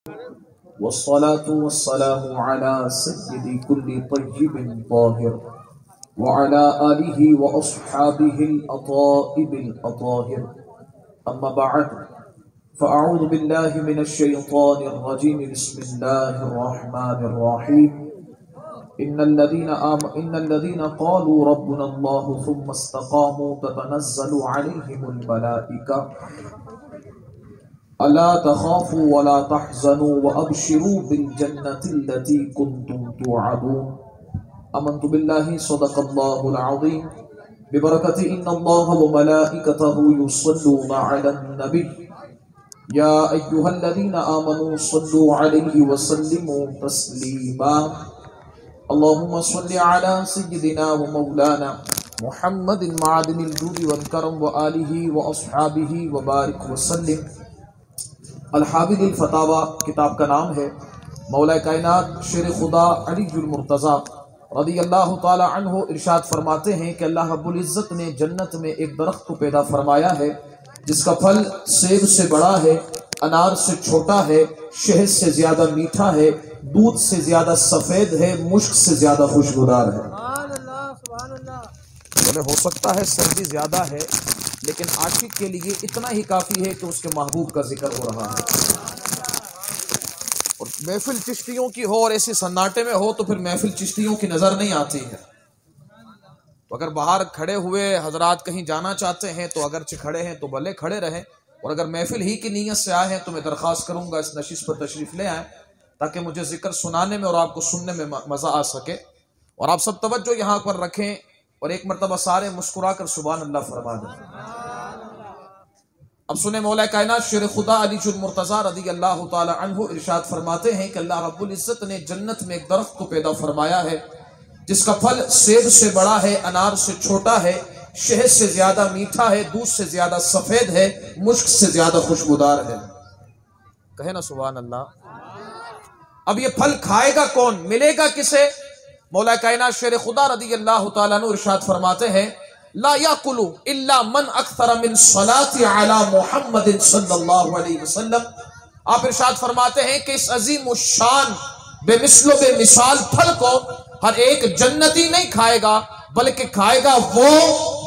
वस्सलातु वस्सलामु अला सय्यिदि कुल्ली तय्यिबिन ताहिर व अला आलिहि व अस्हाबिहिल अताइबिल अताहिर अम्मा बअद फ़अऊज़ु बिल्लाहि मिनश शैतानिर रजीम बिस्मिल्लाहिर रहमानिर रहीम इन्नल्लज़ीना क़ालू रब्बुनल्लाहु सुम्मा इस्तक़ामू ततनज़्ज़लु अलैहिमुल मलाइका अला तख़ाफ़ू वला तहज़नू व अबशिरू बिल जन्नतिल्लती कुन्तुम तुअदून आमन्तु बिल्लाहि सदक़ल्लाहुल अज़ीम बिबरकति इन्नल्लाह व मलाइकतहु युसल्लूना अलन नबी या अय्युहल्लज़ीना आमनू सल्लू अलैहि व सल्लिमू तस्लीमा अल्लाहुम्मा सल्लि अला सय्यिदिना व मौलाना मुहम्मदिन मादिनिल जूदि वल करम व आलिहि व अस्हाबिहि व बारिक व सल्लिम। अल हाबिदिल फतावा किताब का नाम है। मौला कायनात शेर खुदा अलीजुल मुर्तज़ा रज़ियल्लाहु ताला अन्हु इरशाद फरमाते हैं कि अल्लाह रब्बुल इज़्ज़त ने जन्नत में एक दरख्त को पैदा फरमाया है जिसका फल सेब से बड़ा है, अनार से छोटा है, शहद से ज्यादा मीठा है, दूध से ज्यादा सफेद है, मुश्क से ज्यादा खुशबूदार है। बोले हो सकता है सर्दी ज्यादा है लेकिन आशिक के लिए इतना ही काफी है कि उसके महबूब का जिक्र हो रहा है। और महफिल चिश्तियों की हो और ऐसे सन्नाटे में हो तो फिर महफिल चिश्तियों की नजर नहीं आती है। तो अगर बाहर खड़े हुए हजरात कहीं जाना चाहते हैं तो अगरचे खड़े हैं तो भले खड़े रहें, और अगर महफिल ही की नीयत से आए हैं तो मैं दरख्वास्त करूंगा इस नशिश पर तशरीफ ले आए ताकि मुझे जिक्र सुनाने में और आपको सुनने में मजा आ सके। और आप सब तवज्जो यहाँ पर रखें और एक मरतबा सारे मुस्कुरा कर सुभान अल्लाह फरमा दें। अब सुने मौला कायनात शेर खुदा अलीजुल मुर्तज़ा रज़ियल्लाहु ताला अन्हु इरशाद फरमाते हैं कि अल्लाह रब्बुल इज़्ज़त ने जन्नत में एक दरख्त को पैदा फरमाया है जिसका फल सेब से बड़ा है, अनार से छोटा है, शहद से ज्यादा मीठा है, दूध से ज्यादा सफेद है, मुश्क से ज्यादा खुशबूदार है। कहे ना सुभान अल्लाह। अब ये फल खाएगा कौन, मिलेगा किसे? मौला कायनात शेर खुदा रज़ियल्लाहु ताला अन्हु इरशाद फरमाते हैं ला याकुलु इल्ला मन अक्सर मिन सलाति अला मुहम्मदिन सल्लल्लाहु अलैहि वसल्लम। आप इरशाद फरमाते हैं कि इस अजीम शान बेमिसलो बेमिसाल फल को हर एक जन्नती नहीं खाएगा, बल्कि खाएगा वो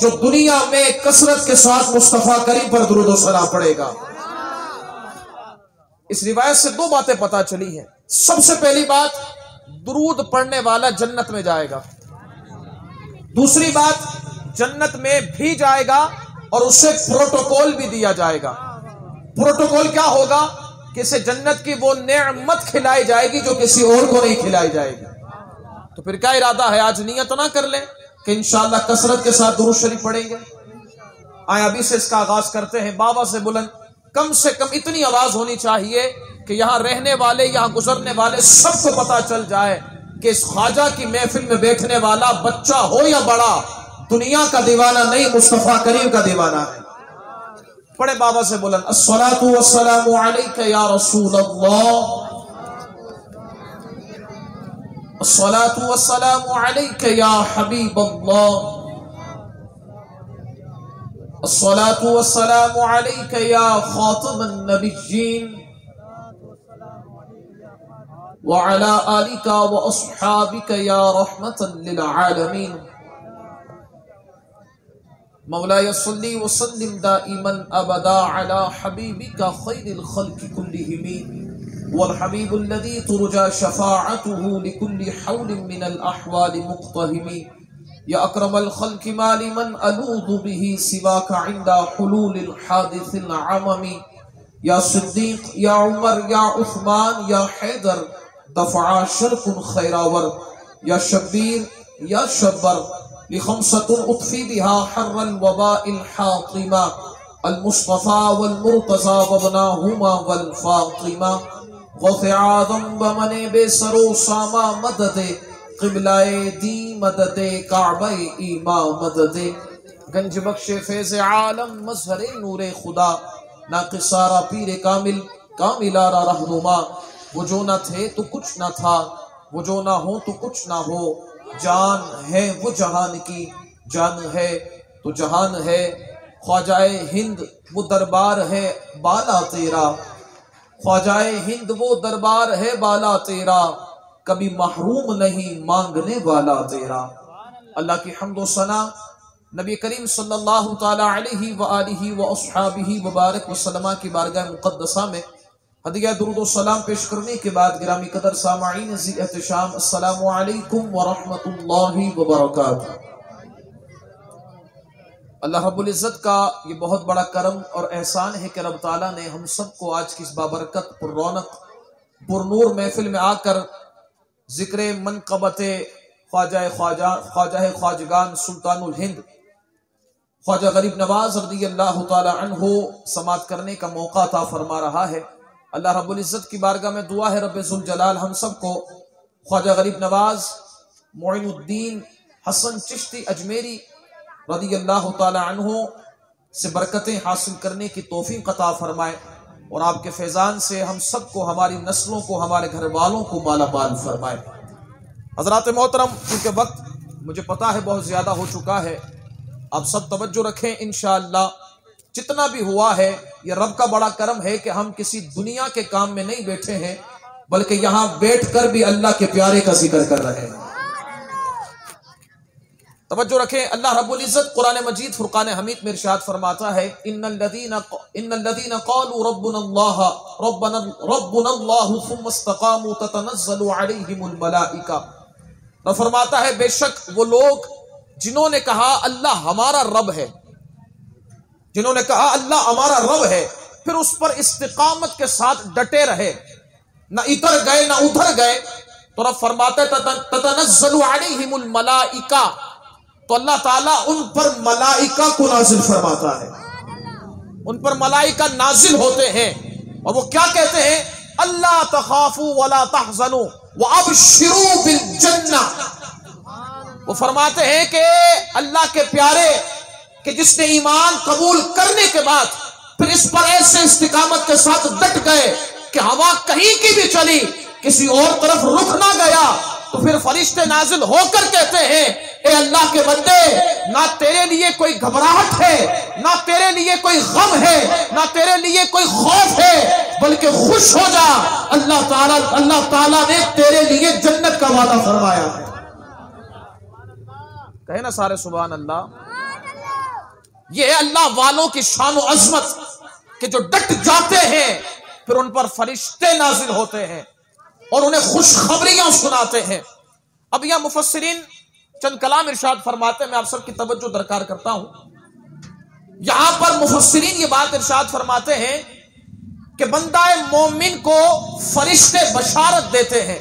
जो दुनिया में कसरत के साथ मुस्तफा करीम पर दुरूद व सलाम पड़ेगा। इस रिवायत से दो बातें पता चली हैं। सबसे पहली बात, दुरूद पढ़ने वाला जन्नत में जाएगा। दूसरी बात, जन्नत में भी जाएगा और उसे प्रोटोकॉल भी दिया जाएगा। प्रोटोकॉल क्या होगा कि इसे जन्नत की वो नेमत खिलाई जाएगी जो किसी और को नहीं खिलाई जाएगी। तो फिर क्या इरादा है, आज नियत ना कर लें कि इंशाअल्लाह कसरत के साथ दुरूद शरीफ पढ़ेंगे। आए अभी से इसका आगाज करते हैं। बाबा से बुलंद कम से कम इतनी आवाज होनी चाहिए कि यहाँ रहने वाले, यहाँ गुजरने वाले सबको पता चल जाए कि इस ख्वाजा की महफिल में बैठने वाला बच्चा हो या बड़ा, दुनिया का दीवाना नहीं, मुस्तफा करीम का दीवाना है। पढ़े बाबा से बुलंद अस्सलातु वस्सलामु अलैका या रसूल अल्लाह, अस्सलातु वस्सलामु अलैका या हबीब अल्लाह, अस्सलातु वस्सलामु अलैका या खातमन नबिय्यीन व अला आलिका व अस्हाबिका या रहमतन लिल आलमीन। मौलाया सल्ली व सल्लिम दाइमन अबदा अला हबीबिका खैरिल खल्क़ि कुल्लिहिम वल हबीबुल्लज़ी तुरजा शफ़ाअतुहु लिकुल्लि हौलिन मिनल अहवालि मुक़्तहिमी या अकरमल खल्क़ि मा लिमन अलूज़ु बिही सिवाका इंदा हुलूलिल हादिसिल अममी या सिद्दीक़ या उमर या उस्मान या हैदर दफ़अ शर्कुन खैरावर या शब्बीर या शब्बर लिखमसतुन उत्फी बिहा हर्रल वबाइल हातिमा अल मुस्तफा वल मुर्तज़ा वबनाहुमा वल फातिमा गौसे आज़म बमने बेसरो सामा मददे क़िबलाए दी मददे काबे ईमा मददे गंज बख्शे फैज़ आलम मज़हरे नूरे खुदा नाक़िसारा पीर कामिल कामिलारा रहनुमा। वो जो न थे तो कुछ न था, वो जो ना हो तो कुछ ना हो, जान है वो जहान की, जान है तो जहान है। ख्वाजाए हिंद वो दरबार है बाला तेरा, ख्वाजाए हिंद वो दरबार है बाला तेरा, कभी महरूम नहीं मांगने वाला तेरा। अल्लाह की हम्दो सना नबी करीम सल्लल्लाहु ताला अलैहि व आलिहि व अस्हाबिही मुबारक वसल्लमा की बारगाह मुक़द्दसा में हदिया दुरूद व सलाम पेश करने के बाद गिरामी कदर सामाईन ज़ी एहतशाम अस्सलामु अलैकुम व रहमतुल्लाहि व बरकातुहू। अल्लाह रब्बुल इज़्ज़त का ये बहुत बड़ा करम और एहसान है कि रब ताला ने हम सबको आज की इस बाबरकत पुररौनक पुरनूर महफिल में आकर जिक्र मनक़बत ख्वाजा ख्वाजगान सुल्तानुल हिंद ख्वाजा गरीब नवाज रज़ी अल्लाह ताला अन्हु समात करने का मौका अता फरमा रहा है। अल्लाह रब्बुल इज़्ज़त की बारगाह में दुआ है रब्बे ज़ुल जलाल हम सबको ख्वाजा गरीब नवाज मोइनुद्दीन हसन चिश्ती अजमेरी रज़ी अल्लाह ताला अन्हु से बरकतें हासिल करने की तौफीक अता फरमाए और आपके फैज़ान से हम सबको, हमारी नस्लों को, हमारे घर वालों को माला माल फरमाए। हज़रात मोहतरम, क्योंकि वक्त मुझे पता है बहुत ज़्यादा हो चुका है, आप सब तवज्जो रखें। इंशाअल्लाह जितना भी हुआ है ये रब का बड़ा करम है कि हम किसी दुनिया के काम में नहीं बैठे हैं, बल्कि यहाँ बैठ कर भी अल्लाह के प्यारे का जिक्र कर रहे हैं। तवज्जो रखें। अल्लाह रब्बुल इज़्ज़त कुरान मजीद फुरकान हमीद में इरशाद फरमाता है, इन्नल्लज़ीना क़ालू रब्बुनल्लाहु सुम्मा इस्तक़ामू ततनज़्ज़लु अलैहिमुल मलाइका। रब फरमाता है बेशक वो लोग जिन्होंने कहा अल्लाह हमारा रब है, जिन्होंने कहा अल्लाह हमारा रब है, फिर उस पर इस्तिकामत के साथ डटे रहे, ना इधर गए ना उधर गए, तो रब फरमाता है ततनज़्ज़लु अलैहिमुल मलाइका, तो अल्लाह ताला उन पर मलाइका को नाजिल फरमाता है, उन पर मलाइका नाजिल होते हैं और वो क्या कहते हैं, अल्लाह तखाफू वला तहज़नू व अबशिरू बिल जन्नह। वो फरमाते हैं कि अल्लाह के प्यारे कि जिसने ईमान कबूल करने के बाद फिर इस पर ऐसे इस्तिकामत के साथ डट गए कि हवा कहीं की भी चली, किसी और तरफ रुख ना गया, तो फिर फरिश्ते नाजिल होकर कहते हैं, ए अल्लाह के बंदे, ना तेरे लिए कोई घबराहट है, ना तेरे लिए कोई गम है, ना तेरे लिए कोई खौफ है, बल्कि खुश हो जा, अल्लाह ताला ने तेरे लिए जन्नत का वादा फरमाया है। कहे ना सारे सुभान अल्लाह। ये है अल्लाह वालों की शान और अजमत कि जो डट जाते हैं फिर उन पर फरिश्ते नाजिल होते हैं और उन्हें खुशखबरियां सुनाते हैं। अब यह मुफस्सिरीन चंद कलाम इरशाद फरमाते हैं, मैं आप सबकी तवज्जो दरकार करता हूं। यहां पर मुफस्सिरीन ये बात इरशाद फरमाते हैं कि बंदाए मोमिन को फरिश्ते बशारत देते हैं।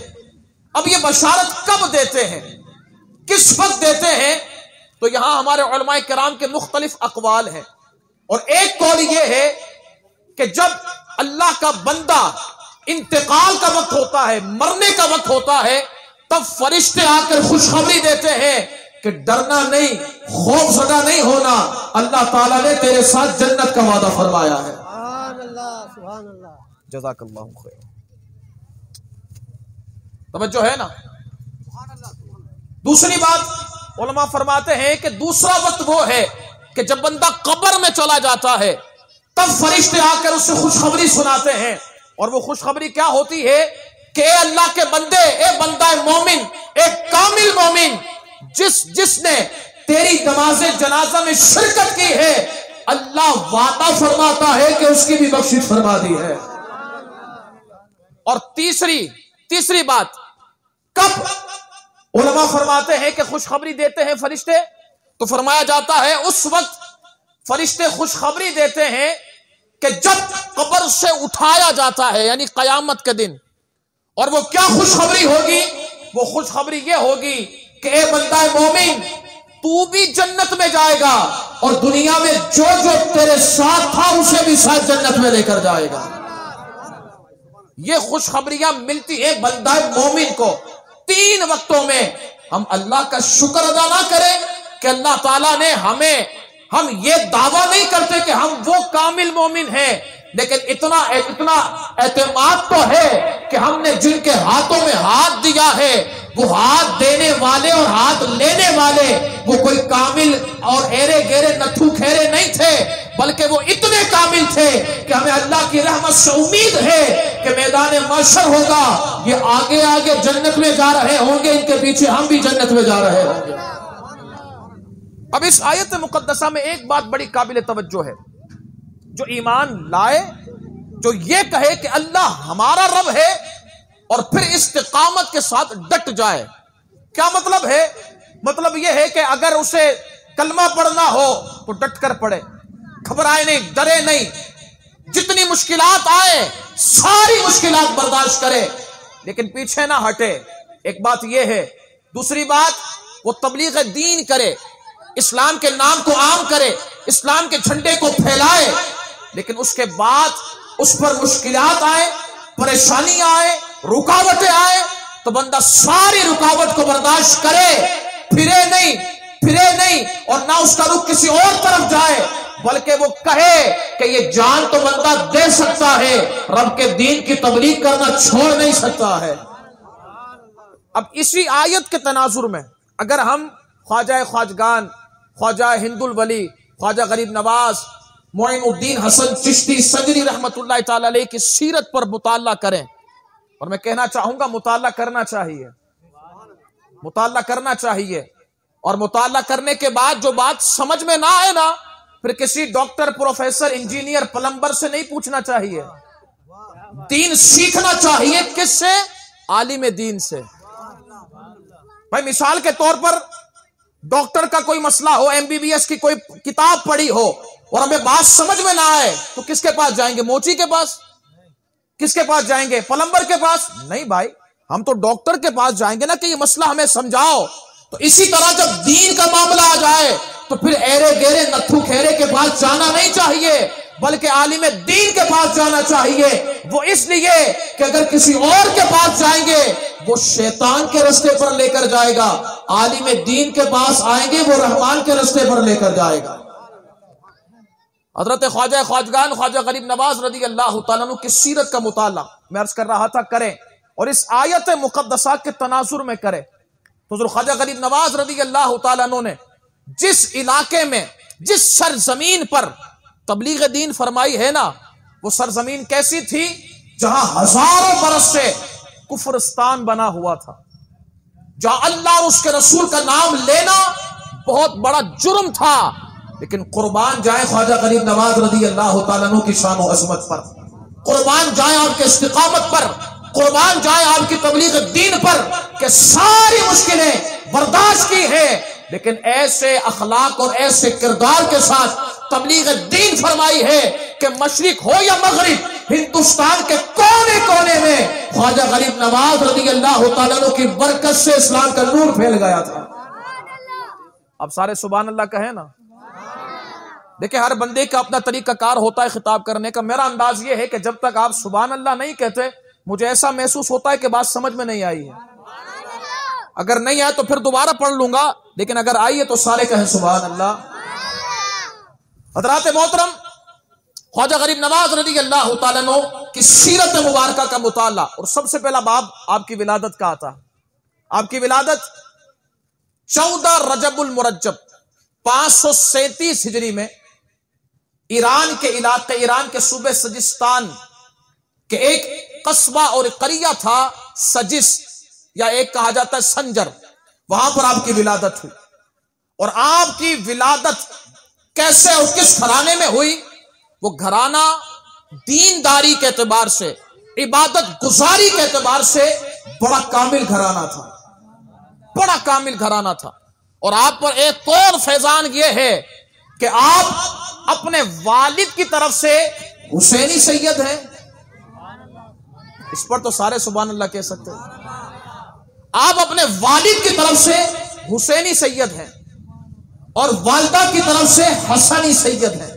अब ये बशारत कब देते हैं, किस वक्त देते हैं, तो यहां हमारे उलमाए किराम के मुख्तलिफ अकवाल हैं और एक कौल ये है कि जब अल्लाह का बंदा इंतकाल का वक्त होता है, मरने का वक्त होता है, तब फरिश्ते आकर खुशखबरी देते हैं कि डरना नहीं, खौफज़दा नहीं होना, अल्लाह ताला ने तेरे साथ जन्नत का वादा फरमाया है। सुभान अल्लाह, जज़ाकल्लाहु खैर। तवज्जो है ना। दूसरी बात उलमा फरमाते हैं कि दूसरा वक्त वो है कि जब बंदा कब्र में चला जाता है, तब फरिश्ते आकर उससे खुशखबरी सुनाते हैं और वो खुशखबरी क्या होती है कि अल्लाह के बंदे, ए बंदा मोमिन, एक कामिल मोमिन, जिसने तेरी नमाज़े जनाजा में शिरकत की है, अल्लाह वादा फरमाता है कि उसकी भी बख्शिश फरमा दी है। और तीसरी बात कब उलमा फरमाते हैं कि खुशखबरी देते हैं फरिश्ते, तो फरमाया जाता है उस वक्त फरिश्ते खुशखबरी देते हैं कि जब कब्र से उठाया जाता है, यानी कयामत के दिन। और वो क्या खुशखबरी होगी, वो खुशखबरी ये होगी कि ए बंदा मोमिन, तू भी जन्नत में जाएगा और दुनिया में जो जो तेरे साथ था उसे भी साथ जन्नत में लेकर जाएगा। ये खुशखबरियां मिलती है बंदा मोमिन को। 3 वक्तों में हम अल्लाह का शुक्र अदा ना करें कि अल्लाह ताला ने हम ये दावा नहीं करते कि हम वो कामिल मोमिन हैं, लेकिन इतना एतमाद तो है कि हमने जिनके हाथों में हाथ दिया है, वो हाथ देने वाले और हाथ लेने वाले वो कोई कामिल और एरे गेरे नथु खेरे नहीं थे, बल्कि वो इतने कामिल थे कि हमें अल्लाह की रहमत से उम्मीद है कि मैदान महशर होगा, ये आगे आगे जन्नत में जा रहे होंगे, इनके पीछे हम भी जन्नत में जा रहे होंगे। अब इस आयत मुकद्दसा में एक बात बड़ी काबिल तवज्जो है, जो ईमान लाए, जो ये कहे कि अल्लाह हमारा रब है और फिर इस्तिकामत के साथ डट जाए। क्या मतलब है? मतलब यह है कि अगर उसे कलमा पढ़ना हो तो डट कर पढ़े, घबराए नहीं, डरे नहीं, जितनी मुश्किलात आए सारी मुश्किलात बर्दाश्त करे, लेकिन पीछे ना हटे। एक बात यह है। दूसरी बात, वो तबलीग दीन करे, इस्लाम के नाम को आम करे, इस्लाम के झंडे को फैलाए, लेकिन उसके बाद उस पर मुश्किलात आए, परेशानी आए, रुकावटें आए, तो बंदा सारी रुकावट को बर्दाश्त करे, फिरे नहीं और ना उसका रुख किसी और तरफ जाए, बल्कि वो कहे कि ये जान तो बंदा दे सकता है, रब के दीन की तबलीग करना छोड़ नहीं सकता है। अब इसी आयत के तनाजुर में अगर हम ख्वाजा ख्वाजगान, ख्वाजा हिंदुल वली, ख्वाजा गरीब नवाज, मोइनुद्दीन हसन चिश्ती सजरी रहमतुल्लाह ताला अलैह की सीरत पर मुताला करें, और मैं कहना चाहूंगा मुताला करना चाहिए, मुताला करना चाहिए, और मुताला करने के बाद जो बात समझ में ना आए ना, फिर किसी डॉक्टर, प्रोफेसर, इंजीनियर, प्लम्बर से नहीं पूछना चाहिए, दीन सीखना चाहिए। किससे? आलिम दीन से। भाई मिसाल के तौर पर डॉक्टर का कोई मसला हो, एमबीबीएस की कोई किताब पढ़ी हो और हमें बात समझ में ना आए, तो किसके पास जाएंगे? मोची के पास? किसके पास जाएंगे? प्लम्बर के पास? नहीं भाई, हम तो डॉक्टर के पास जाएंगे ना कि ये मसला हमें समझाओ। तो इसी तरह जब दीन का मामला आ जाए तो फिर एरे गेरे नत्थु खेरे के पास जाना नहीं चाहिए, बल्कि आलिम दीन के पास जाना चाहिए। वो इसलिए कि अगर किसी और के पास जाएंगे वो शैतान के रास्ते पर लेकर जाएगा, आलिम दीन के पास आएंगे वो रहमान के रास्ते पर लेकर जाएगा। हजरत ख्वाजा ख्वाजगान ख्वाजा गरीब नवाज रदी अल्लाह तआला अन्हु की सीरत का मुताला मैं अर्ज कर रहा था करें, और इस आयत मुकद्दसा के तनाजुर में करें। तो ख्वाजा गरीब नवाज रदी अल्लाह तआला अन्हु ने जिस इलाके में, जिस सरजमीन पर तबलीग दीन फरमाई है ना, वो सरजमीन कैसी थी? जहां हजारों बरस से कुफरस्तान बना हुआ था, जहां अल्लाह और उसके रसूल का नाम लेना बहुत बड़ा जुर्म था। लेकिन कुर्बान जाए ख्वाजा गरीब नवाज रदी अल्लाह तआला अन्हु की शान और अजमत पर, कुर्बान जाए आपके इस्तिकामत पर, कुर्बान जाए आपकी तबलीग दीन पर, कि सारी मुश्किलें बर्दाश्त की है, लेकिन ऐसे अखलाक और ऐसे किरदार के साथ तबलीग दीन फरमाई है कि मशरिक हो या मगरिब, हिंदुस्तान के कोने कोने में ख्वाजा गरीब नवाज रदी अल्लाह तआला अन्हु की बरकत से इस्लाम का नूर फैल गया था। अब सारे सुभान अल्लाह कहे ना। देखिए, हर बंदे का अपना तरीकाकार होता है खिताब करने का। मेरा अंदाज ये है कि जब तक आप सुभान अल्लाह नहीं कहते, मुझे ऐसा महसूस होता है कि बात समझ में नहीं आई है। अगर नहीं आए तो फिर दोबारा पढ़ लूंगा, लेकिन अगर आई है तो सारे कहें सुभान अल्लाह। हज़रात मोहतरम, ख्वाजा गरीब नवाज रदी अल्लाह तआला अन्हु की सीरत मुबारका का मुताला, और सबसे पहला बाब आपकी विलादत का आता। आपकी विलादत 14 रजबुल मुरज्जब 537 हिजरी में ईरान के इलाके, ईरान के सूबे सजिस्तान के एक कस्बा और करिया था सजिस, या एक कहा जाता है संजर, वहां पर आपकी विलादत हुई। और आपकी विलादत कैसे और किस घराने में हुई? वो घराना दीनदारी के एतबार से, इबादत गुजारी के एतबार से बड़ा कामिल घराना था, बड़ा कामिल घराना था। और आप पर एक और फैजान ये है कि आप अपने वालिद की तरफ से हुसैनी सैयद हैं। इस पर तो सारे सुभान अल्लाह कह सकते हैं। आप अपने वालिद की तरफ से हुसैनी सैयद हैं और वालिदा की तरफ से हसनी सैयद हैं।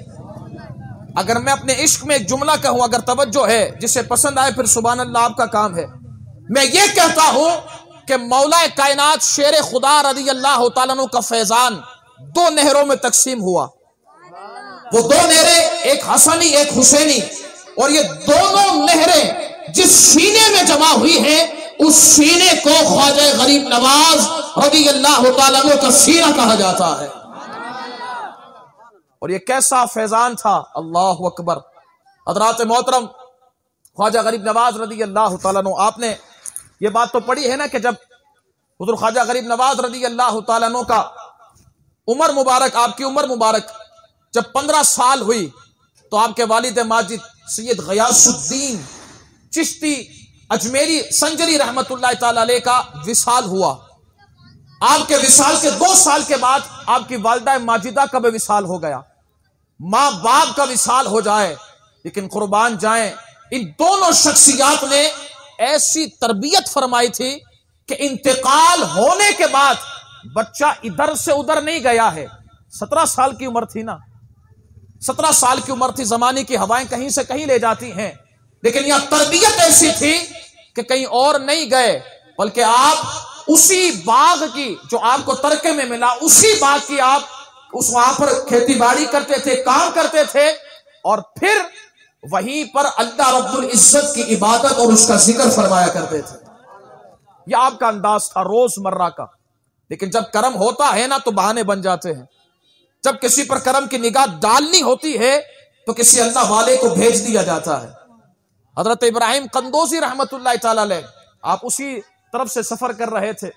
अगर मैं अपने इश्क में एक जुमला कहूं, अगर तवज्जो है, जिसे पसंद आए फिर सुभान अल्लाह आपका काम है। मैं ये कहता हूं कि मौला कायनात शेर खुदा रज़ी अल्लाह तआला अन्हु का फैजान 2 नहरों में तकसीम हुआ। वो 2 नहरें, एक हसनी एक हुसैनी, और ये दोनों नहरें जिस सीने में जमा हुई हैं, उस सीने को ख्वाजा गरीब नवाज रज़ी अल्लाह तआला अन्हु का सीना कहा जाता है। और ये कैसा फैजान था, अल्लाह अकबर। हजरात मोहतरम ख्वाजा गरीब नवाज रदी अल्लाह तआला अन्हु, आपने ये बात तो पढ़ी है ना कि जब हुजूर ख्वाजा गरीब नवाज रदी अल्लाह तआला अन्हु का उम्र मुबारक, आपकी उम्र मुबारक जब 15 साल हुई तो आपके वालिद माजिद सैयद गयासुद्दीन चिश्ती अजमेरी संजरी रहमतुल्लाह ताला अलैह का विसाल हुआ। आपके विसाल के 2 साल के बाद आपकी वालिदा माजिदा का भी विसाल हो गया। माँ बाप का विसाल हो जाए, लेकिन कुर्बान जाएं, इन दोनों शख्सियात ने ऐसी तरबियत फरमाई थी कि इंतकाल होने के बाद बच्चा इधर से उधर नहीं गया है। 17 साल की उम्र थी ना, 17 साल की उम्र थी, जमाने की हवाएं कहीं से कहीं ले जाती हैं, लेकिन यह तरबियत ऐसी थी कि कहीं और नहीं गए, बल्कि आप उसी बाग की जो आपको तरके में मिला, उसी बाग की आप वहां पर खेती बाड़ी करते थे, काम करते थे, और फिर वहीं पर अल्लाह रब्बुल इज्जत की इबादत और उसका जिक्र फरमाया करते थे। यह आपका अंदाज था रोजमर्रा का। लेकिन जब कर्म होता है ना तो बहाने बन जाते हैं। जब किसी पर कर्म की निगाह डालनी होती है तो किसी अल्लाह वाले को भेज दिया जाता है। हजरत इब्राहिम कंदोजी रहमतुल्लाह ताला अलैह, आप उसी तरफ से सफर कर रहे थे।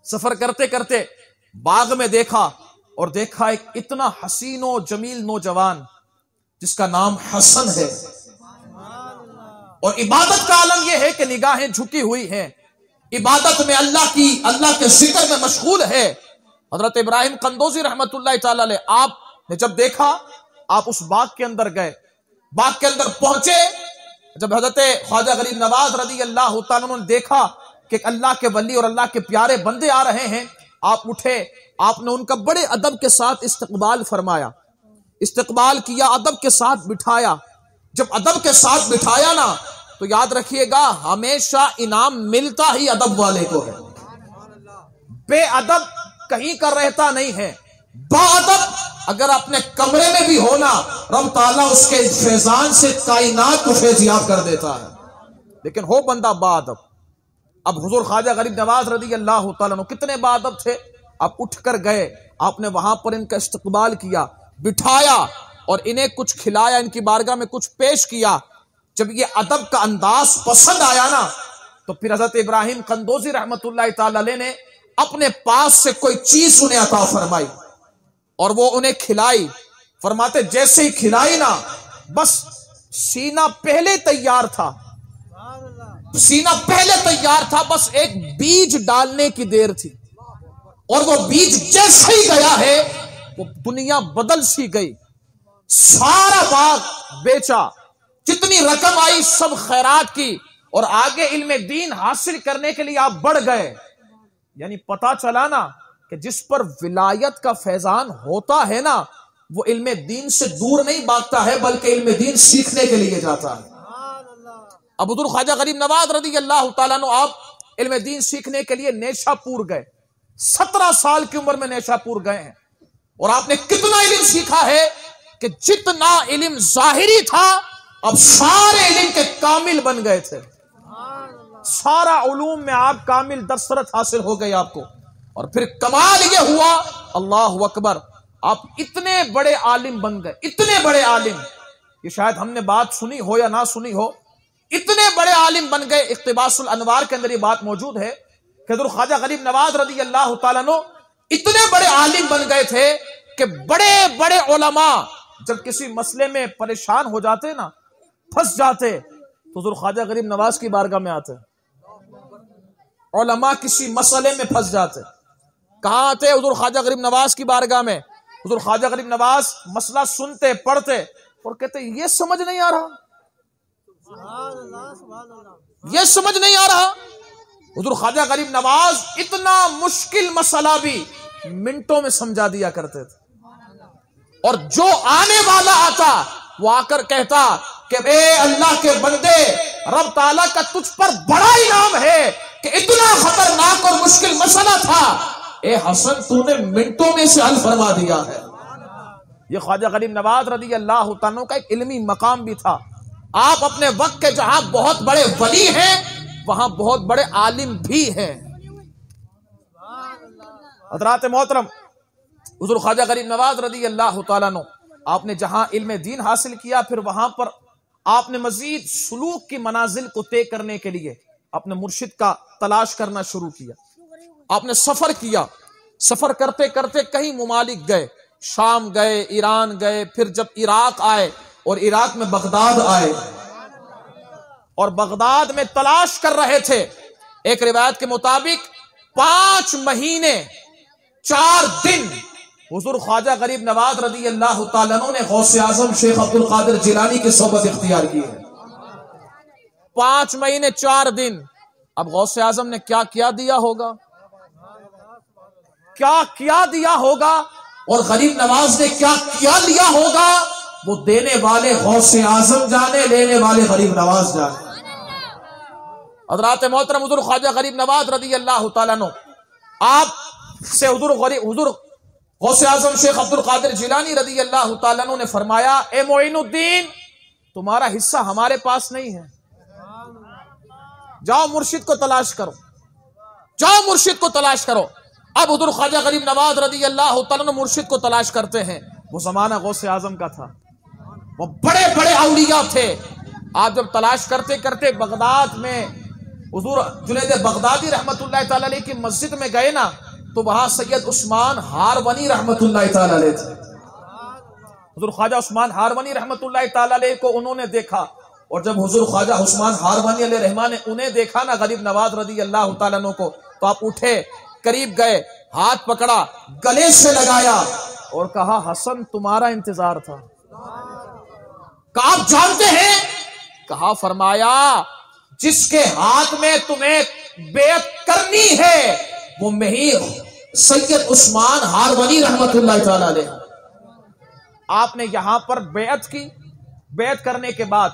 सफर करते करते बाग में देखा, और देखा एक इतना हसीनो जमील नौजवान जिसका नाम हसन है, और इबादत का आलम यह है कि निगाहें झुकी हुई हैं, इबादत में अल्लाह के जिक्र में मशगूल है। हजरत इब्राहिम कंदोजी रहमतुल्लाह ताला अलैह, आपने जब देखा, आप उस बाग के अंदर गए। बाग के अंदर पहुंचे, जब हजरत ख्वाजा गरीब नवाज रदी अल्लाह तआला अन्हु ने देखा कि अल्लाह के वली और अल्लाह के प्यारे बंदे आ रहे हैं, आप उठे, आपने उनका बड़े अदब के साथ इस्तकबाल फरमाया, इस्तकबाल किया, अदब के साथ बिठाया। जब अदब के साथ बिठाया ना, तो याद रखिएगा, हमेशा इनाम मिलता ही अदब वाले को है। बेअदब कहीं का रहता नहीं है। बाअदब अगर अपने कमरे में भी होना, रब ताला उसके फैजान से कायनात को फैजियाब कर देता है। लेकिन हो बंदा बाअदब। अब हुजूर ख्वाजा गरीब नवाज रदी अल्लाह तआला अन्हु कितने बाअदब थे। आप उठकर गए, आपने वहां पर इनका इस्तकबाल किया, बिठाया, और इन्हें कुछ खिलाया, इनकी बारगाह में कुछ पेश किया। जब ये अदब का अंदाज पसंद आया ना, तो फिर हजरत इब्राहिम कंदोजी रहमतुल्लाह ताला अलैह ने अपने पास से कोई चीज उन्हें अता फरमाई, और वो उन्हें खिलाई। फरमाते जैसे ही खिलाई ना, बस सीना पहले तैयार था, सीना पहले तैयार था, बस एक बीज डालने की देर थी, और वो बीज जैसे ही गया है, वो दुनिया बदल सी गई। सारा बाग बेचा, जितनी रकम आई सब खैरात की, और आगे इल्म दीन हासिल करने के लिए आप बढ़ गए। यानी पता चला ना कि जिस पर विलायत का फैजान होता है ना, वो इल्म दीन से दूर नहीं भागता है, बल्कि इल्म दीन सीखने के लिए जाता है। अब हुजूर ख्वाजा गरीब नवाज रदी अल्लाह तआला अन्हु, आप इल्म दीन सीखने के लिए नेशापुर गए। 17 साल की उम्र में नेशापुर गए हैं, और आपने कितना इल्म सीखा है कि जितना इल्म जाहिरी था, अब सारे इल्म के कामिल बन गए थे। सारा उलूम में आप कामिल दस्तरत हासिल हो गई आपको। और फिर कमाल ये हुआ, अल्लाह अकबर, आप इतने बड़े आलिम बन गए, इतने बड़े आलिम, ये शायद हमने बात सुनी हो या ना सुनी हो, इतने बड़े आलिम बन गए। इख्तिबासुल अनवार के अंदर ये बात मौजूद है कि हुजूर ख्वाजा गरीब नवाज रदी अल्लाह तआला अन्हु इतने बड़े आलिम बन गए थे कि बड़े बड़े उलमा जब किसी मसले में परेशान हो जाते ना, फंस जाते, तो हुजूर ख्वाजा गरीब नवाज की बारगाह में आते। उलमा किसी मसले में फंस जाते, कहां आते? हुजूर ख्वाजा गरीब नवाज की बारगाह में। हुजूर ख्वाजा गरीब नवाज मसला सुनते, पढ़ते, और कहते ये समझ नहीं आ रहा, ये समझ नहीं आ रहा। हुजूर ख्वाजा गरीब नवाज इतना मुश्किल मसला भी मिनटों में समझा दिया करते थे, और जो आने वाला आता वो आकर कहता कि ए अल्लाह के बंदे, रब ताला का तुझ पर बड़ा इनाम है कि इतना खतरनाक और मुश्किल मसला था, ए हसन तूने मिनटों में से हल फरमा दिया है। ये ख्वाजा गरीब नवाज रदी अल्लाह तआला अन्हु का एक इल्मी मकाम भी था। आप अपने वक्त के जहां बहुत बड़े वली हैं, वहां बहुत बड़े आलिम भी हैं। हज़रात मोहतरम, हुज़ूर ख्वाजा गरीब नवाज रदी अल्लाह तआला अन्हु, आपने जहां इल्म दीन हासिल किया, फिर वहां पर आपने मजीद सुलूक की मनाजिल को तय करने के लिए अपने मुर्शिद का तलाश करना शुरू किया। आपने सफर किया, सफर करते करते कई मुमालिक गए, शाम गए, ईरान गए, फिर जब इराक आए और इराक में बगदाद आए और बगदाद में तलाश कर रहे थे। एक रिवायत के मुताबिक 5 महीने 4 दिन हुजूर ख्वाजा गरीब नवाज रदी अल्लाह तआला अन्हु ने गौसे आजम शेख अब्दुल कादिर जिलानी की सोबत इख्तियार की है। 5 महीने 4 दिन। अब गौसे आजम ने क्या क्या दिया होगा, क्या क्या दिया होगा, और गरीब नवाज ने क्या क्या लिया होगा, वो देने वाले गौसे आजम जाने, लेने वाले गरीब नवाज जाने। हज़रात मोहतरम हुजूर ख्वाजा गरीब नवाज रदी अल्लाह तआला अन्हु, आप से हुजूर गौसे आजम शेख अब्दुल कादिर जिलानी रदी अल्लाह तआला अन्हु ने फरमाया, ए मोइनुद्दीन, तुम्हारा हिस्सा हमारे पास नहीं है, जाओ मुर्शिद को तलाश करो, जाओ मुर्शिद को तलाश करो। अब हुजूर ख्वाजा गरीब नवाज रदी अल्लाह तआला अन्हु मुर्शिद को तलाश करते हैं। वो जमाना गौसे आजम का था, वो बड़े बड़े औलिया थे। आप जब तलाश करते करते बगदाद में हुजूर जुनैद बगदादी रहमतुल्लाह तआला अलैह की मस्जिद में गए ना, तो वहां सैयद उस्मान हारवनी रहमतुल्लाह तआला अलैह थे। हुजूर ख्वाजा उस्मान हारवनी रहमतुल्लाह तआला अलैह को उन्होंने देखा, और जब हुजूर ख्वाजा उस्मान हारवनी अलैह रहमान ने उन्हें देखा ना, गरीब नवाज रदी अल्लाह तआला अन्हु को, तो आप उठे, करीब गए, हाथ पकड़ा, गले से लगाया और कहा, हसन तुम्हारा इंतजार था। कहा आप जानते हैं? कहा, फरमाया जिसके हाथ में तुम्हें बेअत करनी है वो मैं ही सैयद उस्मान हारवनी रहमतुल्लाह तआला अलैह। आपने यहां पर बेअत की। बेअत करने के बाद,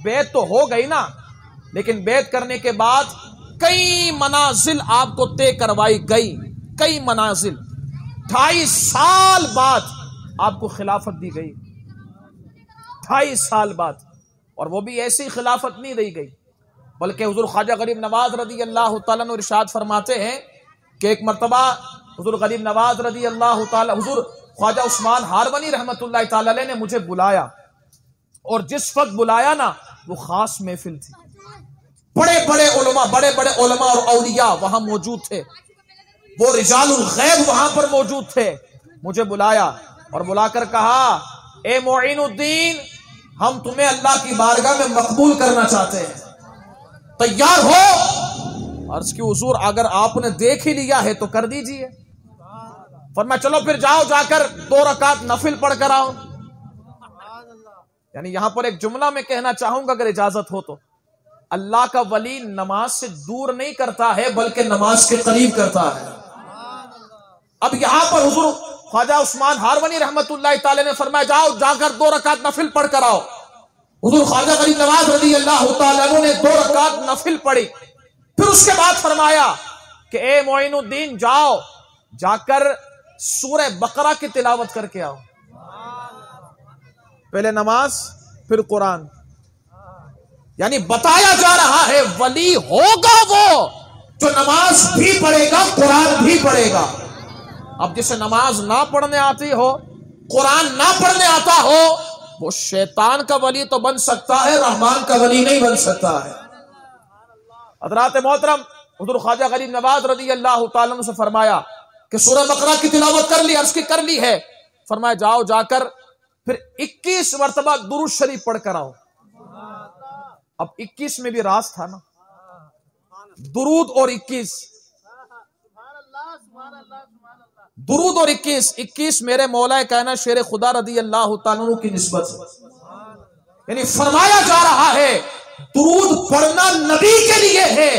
बेअत तो हो गई ना, लेकिन बेअत करने के बाद कई मनाजिल आपको तय करवाई गई, कई मनाजिल। 2.5 साल बाद आपको खिलाफत दी गई, 2.5 साल बाद। और वो भी ऐसी खिलाफत नहीं दी गई, बल्कि हुजूर ख्वाजा गरीब नवाज रदी अल्लाह तआला अन्हु इरशाद फरमाते हैं कि एक मरतबा हुजूर गरीब नवाज रदी अल्लाह तआला, हुजूर ख्वाजा उस्मान हारवनी रहमतुल्लाह तआला अलैह ने मुझे बुलाया, और जिस वक्त बुलाया ना, वो खास महफिल थी। बड़े बड़े उलमा और औलिया वहां मौजूद थे, वो रिजालुल गैब वहां पर मौजूद थे। मुझे बुलाया और बुलाकर कहा, ए मोइनुद्दीन, हम तुम्हें अल्लाह की बारगाह में मकबूल करना चाहते हैं, तैयार हो? अर्ज की हुजूर, अगर आपने देख ही लिया है तो कर दीजिए। फरमाया चलो फिर जाओ, जाकर 2 रकात नफिल पढ़ कर आओ। यानी यहां पर एक जुमला मैं कहना चाहूंगा, अगर इजाजत हो तो, अल्लाह का वली नमाज से दूर नहीं करता है, बल्कि नमाज के करीब करता है। अब यहां पर हुजूर ख्वाजा उस्मान हारवनी रहमतुल्लाह तआला ने फरमाया, जाओ जाकर 2 रकात नफिल पढ़ कर आओ। हुजूर ख्वाजा गरीब नवाज रदी अल्लाह तआला अन्हु ने 2 रकात नफिल पढ़ी। फिर उसके बाद फरमाया कि ए मोइनुद्दीन, जाओ जाकर सूरह बकरा की तिलावत करके आओ। पहले नमाज, फिर कुरान। यानी बताया जा रहा है वली होगा वो जो नमाज भी पढ़ेगा, कुरान भी पढ़ेगा। अब जिसे नमाज ना पढ़ने आती हो, कुरान ना पढ़ने आता हो, वो शैतान का वली तो बन सकता है, रहमान का वली नहीं बन सकता है। हज़रात मोहतरम, हुज़ूर ख्वाजा गरीब नवाज रदी अल्लाह तआला अन्हु से फरमाया कि सूरह बकरा की तिलावत कर ली, अर्ज़ की कर ली है। फरमाया जाओ जाकर फिर 21 मरतबा दुरूद शरीफ पढ़ कर आओ। अब 21 में भी राज था ना, दुरूद और 21, दुरूद और 21 मेरे मौला कायनात शेर खुदा रदी अल्लाह तआला अन्हु की निस्बत है। यानी फरमाया जा रहा है दुरूद पढ़ना नबी के लिए है,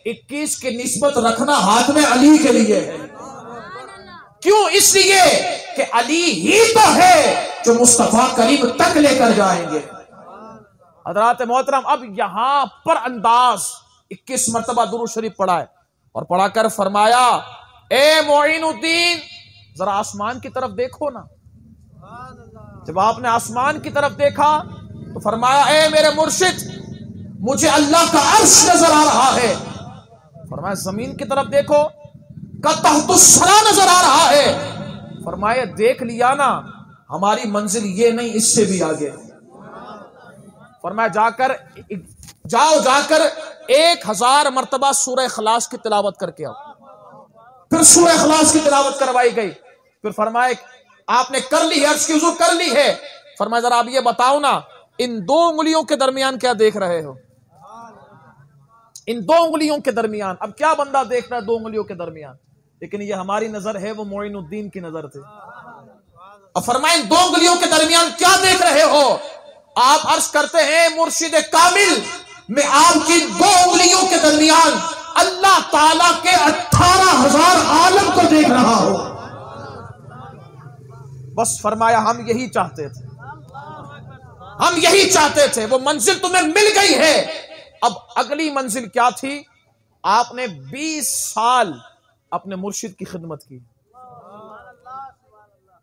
21 की निस्बत रखना हाथ में अली के लिए है। क्यों? इसलिए कि अली ही तो है जो मुस्तफा करीम तक लेकर जाएंगे। हज़रात मोहतरम, अब यहां पर अंदाज 21 मरतबा दुरूद शरीफ पढ़ा है और पढ़ाकर फरमाया, ए मोइनुद्दीन, जरा आसमान की तरफ देखो ना। जब आपने आसमान की तरफ देखा तो फरमाया, ए मेरे मुर्शिद, मुझे अल्लाह का अर्श नजर आ रहा है। फरमाया जमीन की तरफ देखो, का तहतुस्सरा नजर आ रहा है। फरमाया देख लिया ना, हमारी मंजिल ये नहीं, इससे भी आगे। फरमाया जाकर 1000 मर्तबा सूरह इखलास की तिलावत करके आओ। फिर सूरह इखलास की तिलावत करवाई गई। फिर फरमाया आपने कर ली है, अर्ज की हुजूर कर ली है। फरमाया जरा आप ये बताओ ना, इन 2 उंगलियों के दरमियान क्या देख रहे हो? इन 2 उंगलियों के दरमियान, अब क्या बंदा देख रहा है 2 उंगलियों के दरमियान? लेकिन ये हमारी नजर है, वो मोइनुद्दीन की नजर थी। अब फरमाया इन 2 उंगलियों के दरमियान क्या देख रहे हो? आप अर्ज करते हैं मुर्शिद कामिल, मैं आपकी 2 उंगलियों के दरमियान अल्लाह ताला के 18,000 आलम को देख रहा हूं। बस फरमाया हम यही चाहते थे, हम यही चाहते थे। वो मंजिल तुम्हें मिल गई है। अब अगली मंजिल क्या थी? आपने 20 साल अपने मुर्शिद की खिदमत की।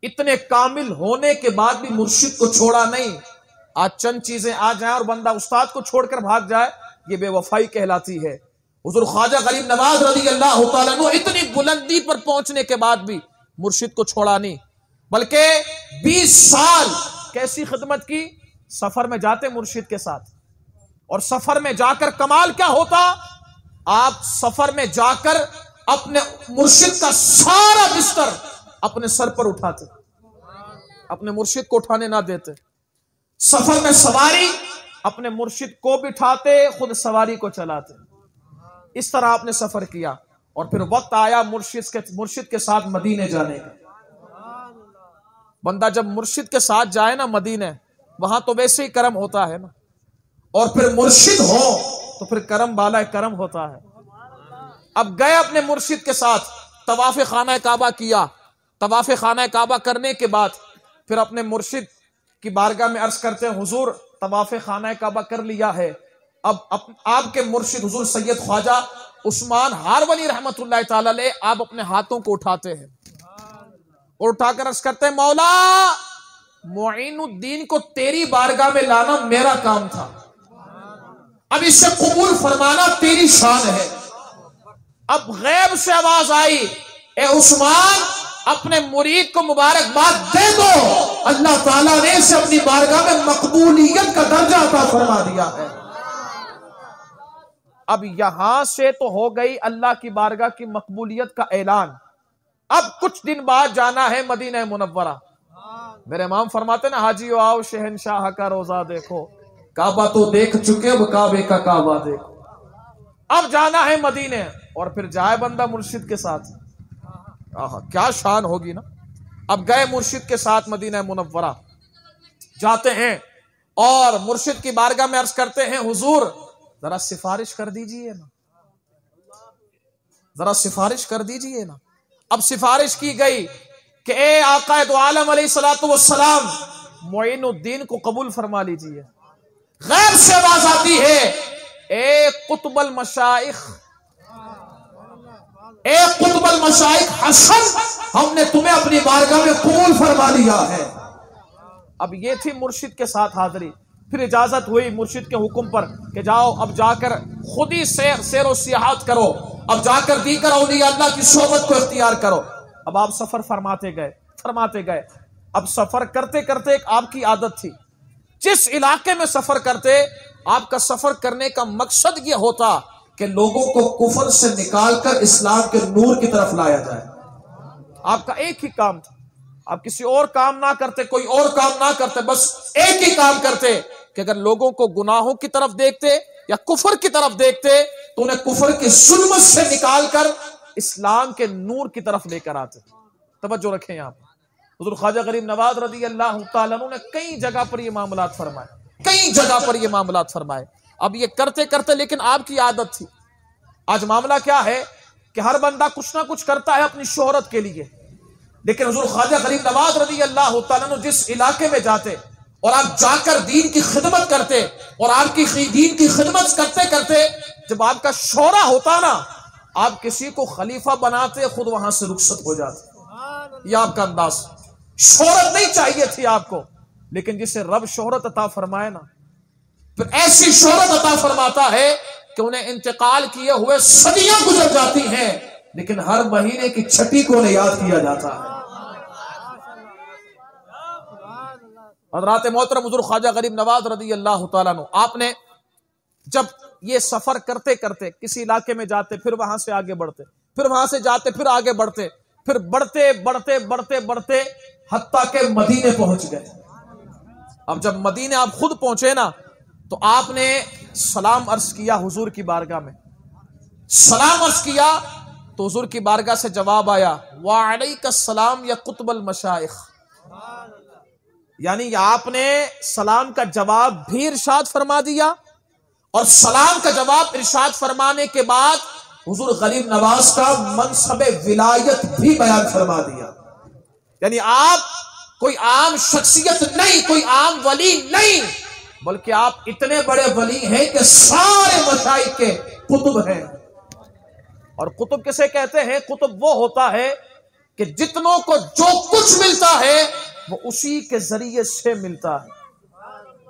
इतने कामिल होने के बाद भी मुर्शिद को छोड़ा नहीं। आज चंद चीजें आ जाए और बंदा उस्ताद को छोड़कर भाग जाए, ये बेवफाई कहलाती है। हुजूर ख्वाजा गरीब नवाज रज़ी अल्लाह तआला अन्हु इतनी बुलंदी पर पहुंचने के बाद भी मुर्शिद को छोड़ा नहीं, बल्कि 20 साल कैसी खिदमत की? सफर में जाते मुर्शिद के साथ, और सफर में जाकर कमाल क्या होता, आप सफर में जाकर अपने मुर्शिद का सारा बिस्तर अपने सर पर उठाते, अपने मुर्शिद को उठाने ना देते। सफर में सवारी अपने मुर्शिद को बिठाते, खुद सवारी को चलाते। इस तरह आपने सफर किया। और फिर वक्त आया मुर्शिद के साथ मदीने जाने का। बंदा जब मुर्शिद के साथ जाए ना मदीने, वहां तो वैसे ही करम होता है ना, और फिर मुर्शिद हो तो फिर करम बाला करम होता है। अब गए अपने मुर्शिद के साथ, तवाफ खाना काबा किया। तवाफ खाना काबा करने के बाद फिर अपने मुर्शिद की बारगाह में अर्ज करते हैं, हुजूर तवाफ खाना काबा कर लिया है। अब आपके मुर्शिद हुजूर सैयद ख्वाजा उस्मान हारवनी रहमतुल्लाह ताला अलैह, आप अपने हाथों को उठाते हैं और उठाकर अर्ज करते हैं, मौला मोइनुद्दीन को तेरी बारगाह में लाना मेरा काम था, अब इससे कबूल फरमाना तेरी शान है। अब गैब से आवाज आई, ए उस्मान अपने मुरीद को मुबारकबाद दे दो, अल्लाह ताला ने इसे अपनी बारगाह में मकबूलियत का दर्जा अता फरमा दिया है। अब यहां से तो हो गई अल्लाह की बारगाह की मकबूलियत का ऐलान। अब कुछ दिन बाद जाना है मदीना मुनव्वरा। मेरे इमाम फरमाते ना, हाजियो आओ शहनशाह का रोजा देखो, काबा तो देख चुके, अब काबे का काबा देखो। अब जाना है मदीने, और फिर जाए बंदा मुर्शिद के साथ, आहा क्या शान होगी ना। अब गए मुर्शिद के साथ मदीना मुनव्वरा, जाते हैं और मुर्शिद की बारगाह में अर्ज करते हैं, हुजूर जरा सिफारिश कर दीजिए ना, जरा सिफारिश कर दीजिए ना। अब सिफारिश की गई कि ए आका दो आलम अलैहिस्सलातु वस्सलाम, मोइनुद्दीन को कबूल फरमा लीजिए। गैर से आवाज आती है, ए कुतुबल मशाइख, ए कुतुबल मशाइख हसन, हमने तुम्हें अपनी बारगाह में कबूल फरमा लिया है। अब ये थी मुर्शिद के साथ हाजिरी। फिर इजाजत हुई मुर्शिद के हुक्म पर कि जाओ अब जाकर खुद ही सैर और सियाहत करो, अब जाकर दीकर औलिया अल्लाह की सोबत को इख्तियार करो। अब आप सफर फरमाते गए। अब सफर करते करते एक आपकी आदत थी, जिस इलाके में सफर करते, आपका सफर करने का मकसद यह होता कि लोगों को कुफर से निकालकर इस्लाम के नूर की तरफ लाया जाए। आपका एक ही काम था, आप किसी और काम ना करते, कोई और काम ना करते, बस एक ही काम करते कि अगर लोगों को गुनाहों की तरफ देखते या कुफर की तरफ देखते तो उन्हें कुफर की जुल्मत से निकालकर इस्लाम के नूर की तरफ लेकर आते। तवज्जो रखें यहाँ पर, हुज़ूर ख्वाजा गरीब नवाज रज़ी अल्लाह तआला अन्हु ने कई जगह पर ये मामलात फरमाए, अब ये करते करते लेकिन आपकी आदत थी। आज मामला क्या है कि हर बंदा कुछ ना कुछ करता है अपनी शोहरत के लिए, लेकिन हुज़ूर ख्वाजा गरीब नवाज रज़ी अल्लाह तआला अन्हु जिस इलाके में जाते और आप जाकर दीन की खिदमत करते, और आपकी दीन की खिदमत करते करते जब आपका शोहरा होता ना, आप किसी को खलीफा बनाते, खुद वहां से रुखसत हो जाते। यह आपका अंदाज। शोहरत नहीं चाहिए थी आपको, लेकिन जिसे रब शोहरत अता फरमाए ना, फिर ऐसी शोहरत अता फरमाता है कि उन्हें इंतकाल किए हुए सदियां गुजर जाती हैं, लेकिन हर महीने की छठी को उन्हें याद किया जाता है। हज़रात मोहतरम हुज़ूर ख्वाजा गरीब नवाज रज़ी अल्लाह तआला अन्हु, आपने जब ये सफर करते करते किसी इलाके में जाते, फिर वहां से आगे बढ़ते, फिर वहां से जाते, फिर आगे बढ़ते, फिर बढ़ते बढ़ते बढ़ते बढ़ते हत्ता के मदीने पहुंच गए। अब जब मदीने आप खुद पहुंचे ना, तो आपने सलाम अर्ज किया हुजूर की बारगाह में। सलाम अर्ज किया तो हुजूर की बारगाह से जवाब आया, वालैकुमुस्सलाम या कुतुबुल मशाइख। यानी आपने सलाम का जवाब भी इरशाद फरमा दिया, और सलाम का जवाब इरशाद फरमाने के बाद हुजूर गरीब नवाज का मनसबे विलायत भी बयान फरमा दिया। यानी आप कोई आम शख्सियत नहीं, कोई आम वली नहीं, बल्कि आप इतने बड़े वली हैं कि सारे मशाइख के कुतुब हैं। और कुतुब किसे कहते हैं? कुतुब वो होता है कि जितनों को जो कुछ मिलता है वो उसी के जरिए से मिलता है।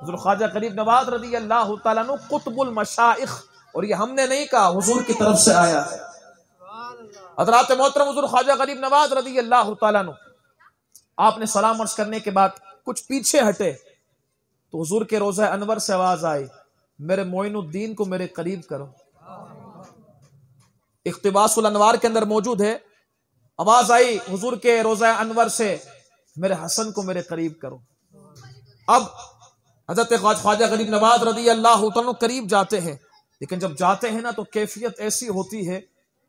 हुजूर ख्वाजा गरीब नवाज रज़ी अल्लाह तआला अन्हु कुतुबुल मशाइख, और ये हमने नहीं कहा, हुजूर की तरफ से आया है। हज़रात मोहतरम हुजूर ख्वाजा गरीब नवाज रज़ी अल्लाह तआला अन्हु, आपने सलाम अर्ज करने के बाद कुछ पीछे हटे तो हुजूर के रोज़ा अनवर से आवाज आई, मेरे मोइनुद्दीन को मेरे करीब करो। इख्तिबासुल अनवार के अंदर मौजूद है, आवाज आई हुजूर के रोज़ा अनवर से, मेरे हसन को मेरे करीब करो। अब हज़रत ख्वाजा गरीब नवाज रज़ी अल्लाह तआला अन्हु करीब जाते हैं, लेकिन जब जाते हैं ना तो कैफियत ऐसी होती है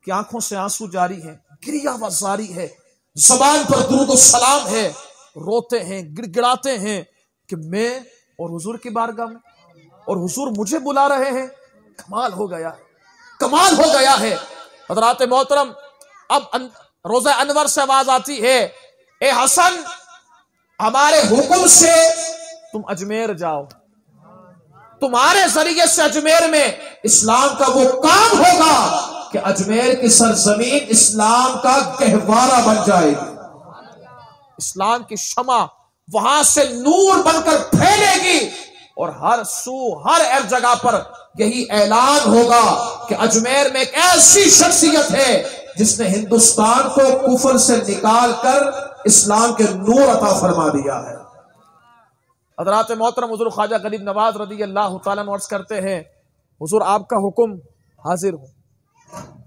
कि आंखों से आंसू जारी है, गिरिया वजारी है, ज़बान पर दुरूद और सलाम है, रोते हैं, गिड़गिड़ाते हैं कि मैं और हुजूर की बारगाह में, और हुजूर मुझे बुला रहे हैं। कमाल हो गया है, कमाल हो गया है। हज़रात मोहतरम, अब रोज़ा अनवर से आवाज आती है, ए हसन, हमारे हुक्म से तुम अजमेर जाओ, तुम्हारे जरिए से अजमेर में इस्लाम का वो काम होगा कि अजमेर की सरजमीन इस्लाम का गहवारा बन जाएगी। इस्लाम की शमा वहां से नूर बनकर फैलेगी, और हर सू हर जगह पर यही ऐलान होगा कि अजमेर में एक ऐसी शख्सियत है जिसने हिंदुस्तान को कुफर से निकाल कर इस्लाम के नूर अता फरमा दिया है। हज़रात मोहतरम हुजूर ख्वाजा गरीब नवाज रज़ी अल्लाह तआला अन्हु अर्ज़ करते हैं, हुजूर आपका हुक्म हाजिर हूं,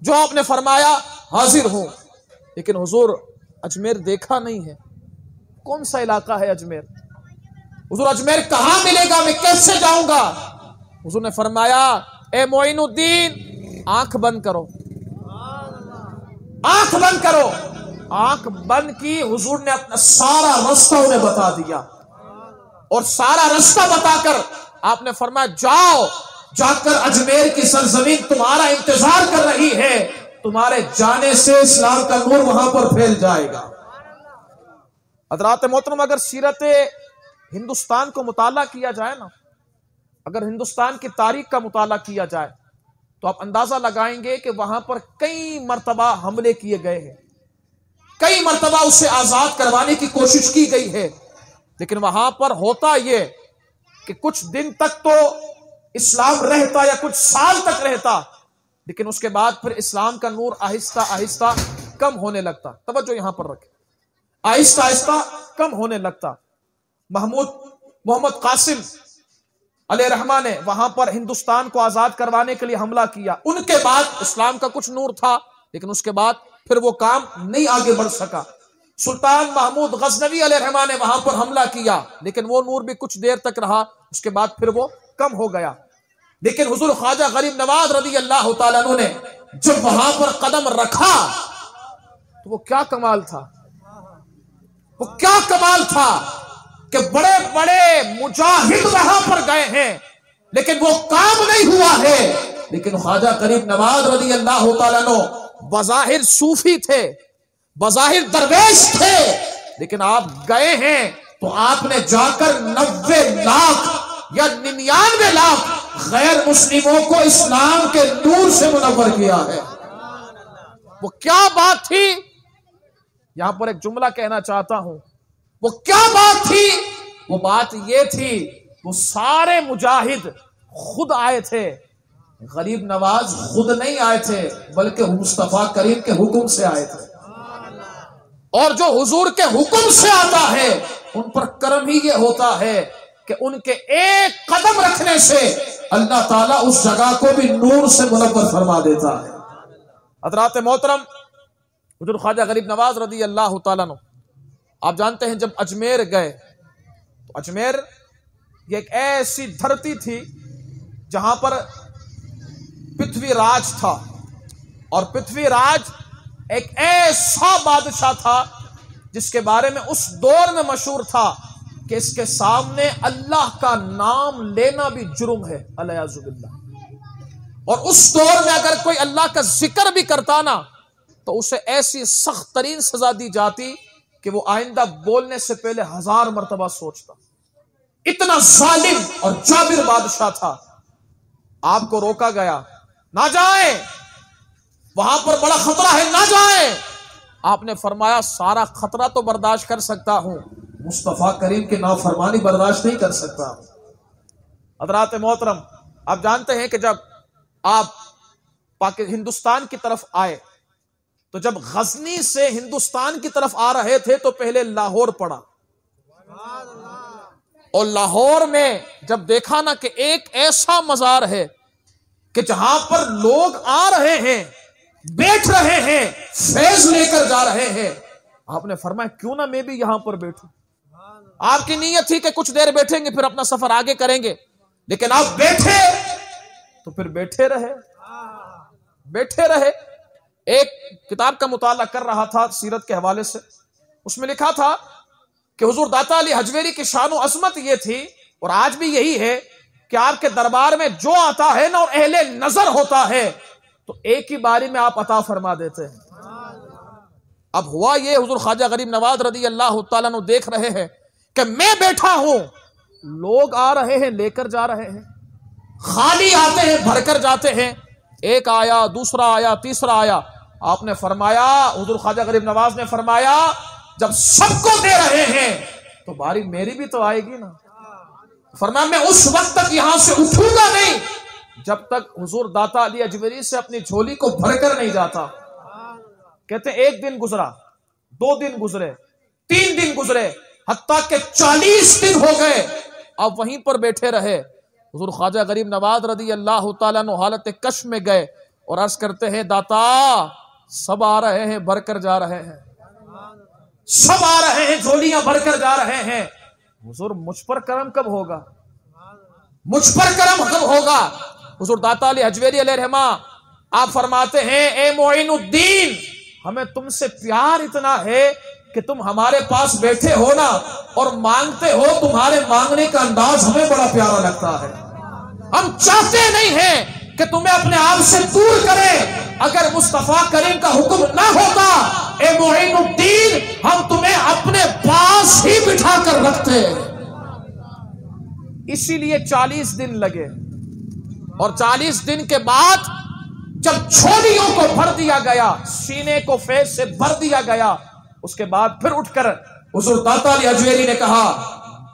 जो आपने फरमाया हाजिर हूं। लेकिन हुजूर अजमेर देखा नहीं है, कौन सा इलाका है अजमेर? हुजूर अजमेर कहां मिलेगा, मैं कैसे जाऊंगा? हुजूर ने फरमाया, ए मोइनुद्दीन, आंख बंद करो, आंख बंद करो। आंख बंद की, हुजूर ने अपना सारा रास्ता उन्हें बता दिया, और सारा रास्ता बताकर आपने फरमाया, जाओ, जाकर अजमेर की सरजमीन तुम्हारा इंतजार कर रही है, तुम्हारे जाने से इस्लाम का नूर वहां पर फैल जाएगा। हज़रात मोहतरम, अगर सीरत हिंदुस्तान को मुताला किया जाए ना, अगर हिंदुस्तान की तारीख का मुताला किया जाए, तो आप अंदाजा लगाएंगे कि वहां पर कई मर्तबा हमले किए गए हैं, कई मर्तबा उसे आजाद करवाने की कोशिश की गई है। लेकिन वहां पर होता यह कि कुछ दिन तक तो इस्लाम रहता या कुछ साल तक रहता, लेकिन उसके बाद फिर इस्लाम का नूर आहिस्ता आहिस्ता कम होने लगता। तवज्जो यहां पर रखें, आहिस्ता आहिस्ता कम होने लगता। मोहम्मद कासिम अलैहिर्रहमा ने वहां पर हिंदुस्तान को आजाद करवाने के लिए हमला किया, उनके बाद इस्लाम का कुछ नूर था, लेकिन उसके बाद फिर वो काम नहीं आगे बढ़ सका। सुल्तान महमूद गजनवी अलैहिर्रहमा ने वहां पर हमला किया, लेकिन वो नूर भी कुछ देर तक रहा, उसके बाद फिर वो कम हो गया। लेकिन हुजूर ख्वाजा गरीब नवाज रज़ी अल्लाह तआला अन्हु ने जब वहां पर कदम रखा तो वो क्या कमाल था, वो क्या कमाल था कि बड़े बड़े मुजाहिद वहां पर गए हैं, लेकिन वो काम नहीं हुआ है। लेकिन ख्वाजा गरीब नवाज रज़ी अल्लाह तआला अन्हु बज़ाहिर सूफी थे, बज़ाहिर दरवेश थे, लेकिन आप गए हैं तो आपने जाकर 90 लाख या 99 लाख गैर मुस्लिमों को इस्लाम के नूर से मुनव्वर किया है। वो क्या बात थी, यहां पर एक जुमला कहना चाहता हूं, वो क्या बात थी? वो बात ये थी, वो सारे मुजाहिद खुद आए थे, गरीब नवाज खुद नहीं आए थे, बल्कि मुस्तफा करीम के हुक्म से आए थे। और जो हुजूर के हुक्म से आता है उन पर कर्म ही ये होता है कि उनके एक कदम रखने से अल्लाह ताला उस जगह को भी नूर से मुनव्वर फरमा देता है। हज़रात मोहतरम, हुज़ूर ख्वाजा गरीब नवाज रदी अल्लाह ताला अन्हु, आप जानते हैं जब अजमेर गए तो अजमेर ये एक ऐसी धरती थी जहां पर पृथ्वीराज था, और पृथ्वीराज एक ऐसा बादशाह था जिसके बारे में उस दौर में मशहूर था कि इसके सामने अल्लाह का नाम लेना भी जुर्म है, अलियाज़ुबिल्लाह। और उस दौर में अगर कोई अल्लाह का जिक्र भी करता ना तो उसे ऐसी सख्त तरीन सजा दी जाती कि वो आइंदा बोलने से पहले 1000 मर्तबा सोचता। इतना जालिम और जाबिर बादशाह था। आपको रोका गया, ना जाए, वहां पर बड़ा खतरा है, ना जाए। आपने फरमाया सारा खतरा तो बर्दाश्त कर सकता हूं, मुस्तफा करीम की नाफरमानी बर्दाश्त नहीं कर सकता। हज़रात मोहतरम, आप जानते हैं कि जब आप हिंदुस्तान की तरफ आए तो जब गजनी से हिंदुस्तान की तरफ आ रहे थे तो पहले लाहौर पड़ा, और लाहौर में जब देखा ना कि एक ऐसा मजार है कि जहां पर लोग आ रहे हैं, बैठ रहे हैं, फैज लेकर जा रहे हैं, आपने फरमाया क्यों ना मैं भी यहां पर बैठूं। आपकी नीयत थी कि कुछ देर बैठेंगे फिर अपना सफर आगे करेंगे, लेकिन आप बैठे तो फिर बैठे रहे, बैठे रहे। एक किताब का मुताला कर रहा था सीरत के हवाले से, उसमें लिखा था कि हुजूर दाता अली हजवेरी की शान और अजमत ये थी, और आज भी यही है कि आपके दरबार में जो आता है ना और अहले नजर होता है तो एक ही बारी में आप अता फरमा देते हैं। अब हुआ ये, हुजूर ख्वाजा गरीब नवाज रदी अल्लाह तआला अन्हु देख रहे हैं कि मैं बैठा हूं, लोग आ रहे हैं, लेकर जा रहे हैं, खाली आते हैं, भरकर जाते हैं, एक आया, दूसरा आया, तीसरा आया। आपने फरमाया, हुजूर ख्वाजा गरीब नवाज ने फरमाया जब सबको दे रहे हैं तो बारी मेरी भी तो आएगी ना। फरमाया मैं उस वक्त तक यहां से उठूंगा नहीं जब तक हुजूर दाता अली अजमेरी से अपनी झोली को भरकर नहीं जाता। कहते एक दिन गुजरा, 2 दिन गुजरे, 3 दिन गुजरे, हत्ता के 40 दिन हो गए, अब वहीं पर बैठे रहे। हुजूर ख्वाजा गरीब नवाज रदी अल्लाह तआला अन्हु हालत कश में गए और अर्ज करते हैं दाता सब आ रहे हैं, भरकर जा रहे हैं, सब आ रहे हैं, झोलियां भरकर जा रहे हैं। हुजूर मुझ पर करम कब होगा, मुझ पर करम कब होगा। हुजूर दाता अली हजवेरी अलैहि रहमा आप फरमाते हैं ए मोइनुद्दीन, हमें तुमसे प्यार इतना है कि तुम हमारे पास बैठे हो ना और मांगते हो, तुम्हारे मांगने का अंदाज हमें बड़ा प्यारा लगता है। हम चाहते नहीं हैं कि तुम्हें अपने आप से दूर करें। अगर मुस्तफा करीम का हुक्म ना होता ए मोइनुद्दीन, हम तुम्हें अपने पास ही बिठा कर रखते। इसीलिए 40 दिन लगे, और 40 दिन के बाद जब झोलियों को भर दिया गया, सीने को फैज से भर दिया गया, उसके बाद फिर उठकर हुजूर दाता अली हजवेरी ने कहा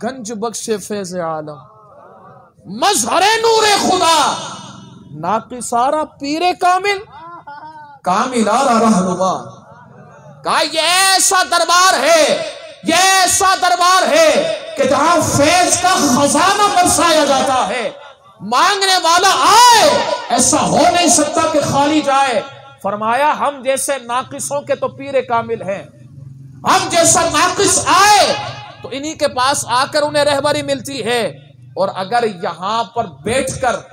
गंज बख्शे फैज़ आलम, मज़हरे नूरे खुदा, नाक़िसारा पीरे कामिल, कामिलारा रहनुमा। कहा ये ऐसा दरबार है, ये ऐसा दरबार है कि जहां फैज का खजाना बरसाया जाता है, मांगने वाला आए, ऐसा हो नहीं सकता कि खाली जाए। फरमाया हम जैसे नाकिसों के तो पीरे कामिल हैं, हम जैसा नाकिस आए तो इन्हीं के पास आकर उन्हें रहबरी मिलती है, और अगर यहां पर बैठकर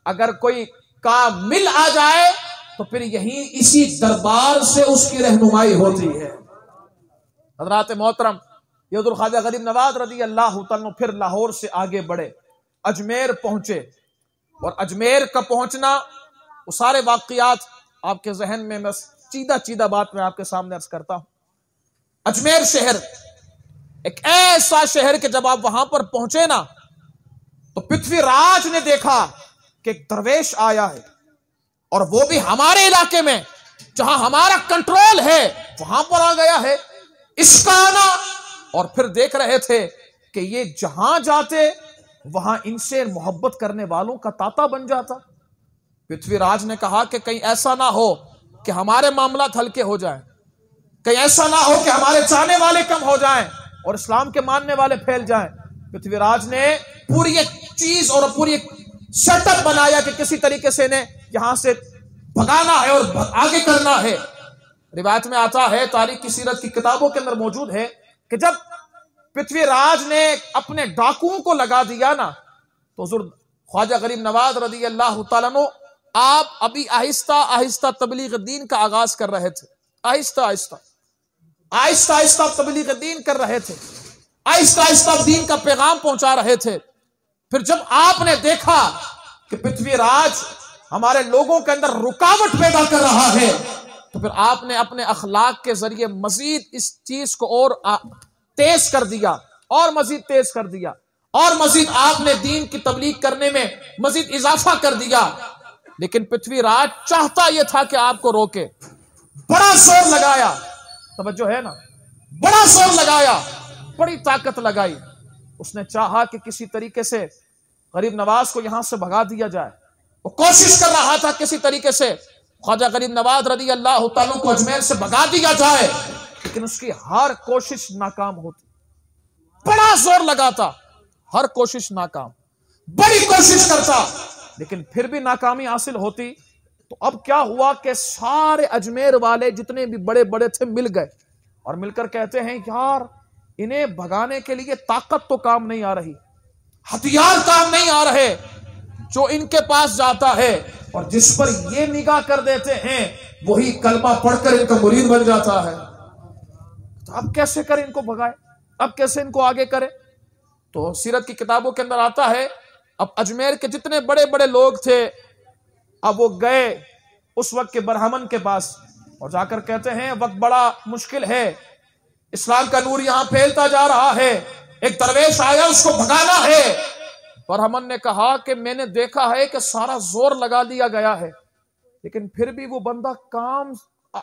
अगर कोई कामिल आ जाए तो फिर यही इसी दरबार से उसकी रहनुमाई होती है। हज़रात मोहतरम, हुज़ूर ख्वाजा गरीब नवाज रदी अल्लाह तआला अन्हु फिर लाहौर से आगे बढ़े, अजमेर पहुंचे, और अजमेर का पहुंचना वो सारे वाक़ियात आपके जहन में, मैं सीधा सीधा बात में आपके सामने अर्ज करता हूं। अजमेर शहर एक ऐसा शहर कि जब आप वहां पर पहुंचे ना तो पृथ्वीराज ने देखा कि एक दरवेश आया है, और वो भी हमारे इलाके में जहां हमारा कंट्रोल है वहां पर आ गया है। इसका आना, और फिर देख रहे थे कि ये जहां जाते वहां इनसे मोहब्बत करने वालों का ताता बन जाता। पृथ्वीराज ने कहा कि कहीं ऐसा ना हो कि हमारे मामला हल्के हो जाएं, कहीं ऐसा ना हो कि हमारे चाहने वाले कम हो जाएं, और इस्लाम के मानने वाले फैल जाएं। पृथ्वीराज ने पूरी एक चीज और पूरी एक सेटअप बनाया कि किसी तरीके से इन्हें यहां से भगाना है और आगे करना है। रिवायत में आता है, तारीख की सीरत की किताबों के अंदर मौजूद है कि जब पृथ्वीराज ने अपने डाकुओं को लगा दिया ना, तो हुजूर ख्वाजा गरीब नवाज रदी अल्लाह तआला अन्हु आप अभी आहिस्ता आहिस्ता तबलीग दीन का आगाज कर रहे थे। आहिस्ता आहिस्ता तबलीग दीन कर रहे थे, आहिस्ता आहिस्ता दीन का पैगाम पहुंचा रहे थे। फिर जब आपने देखा कि पृथ्वीराज हमारे लोगों के अंदर रुकावट पैदा कर रहा है, तो फिर आपने अपने अखलाक के जरिए मजीद इस चीज को और तेज कर दिया, और मजीद तेज कर दिया, और मजीद आपने दीन की तबलीग करने में मजीद इजाफा कर दिया। लेकिन पृथ्वीराज चाहता यह था कि आपको रोके। बड़ा जोर लगाया, तवज्जो है ना, बड़ा जोर लगाया, बड़ी ताकत लगाई। उसने चाहा कि किसी तरीके से गरीब नवाज को यहां से भगा दिया जाए। वो कोशिश कर रहा था किसी तरीके से ख्वाजा गरीब नवाज रदी अल्लाह तआला को अजमेर से भगा दिया जाए, लेकिन उसकी हर कोशिश नाकाम होती। बड़ा जोर लगाता, हर कोशिश नाकाम, बड़ी कोशिश करता, लेकिन फिर भी नाकामी हासिल होती। तो अब क्या हुआ कि सारे अजमेर वाले जितने भी बड़े बड़े थे मिल गए और मिलकर कहते हैं, यार इन्हें भगाने के लिए ताकत तो काम नहीं आ रही, हथियार काम नहीं आ रहे। जो इनके पास जाता है और जिस पर ये निगाह कर देते हैं वही कलमा पढ़कर इनका मुरीद बन जाता है। तो अब कैसे करें इनको भगाए, अब कैसे इनको आगे करें? तो सीरत की किताबों के अंदर आता है, अब अजमेर के जितने बड़े बड़े लोग थे, अब वो गए उस वक्त के बरहमन के पास और जाकर कहते हैं, वक्त बड़ा मुश्किल है, इस्लाम का नूर यहां फैलता जा रहा है, एक दरवेश आया, उसको भगाना है। बरहमन ने कहा कि मैंने देखा है कि सारा जोर लगा दिया गया है, लेकिन फिर भी वो बंदा काम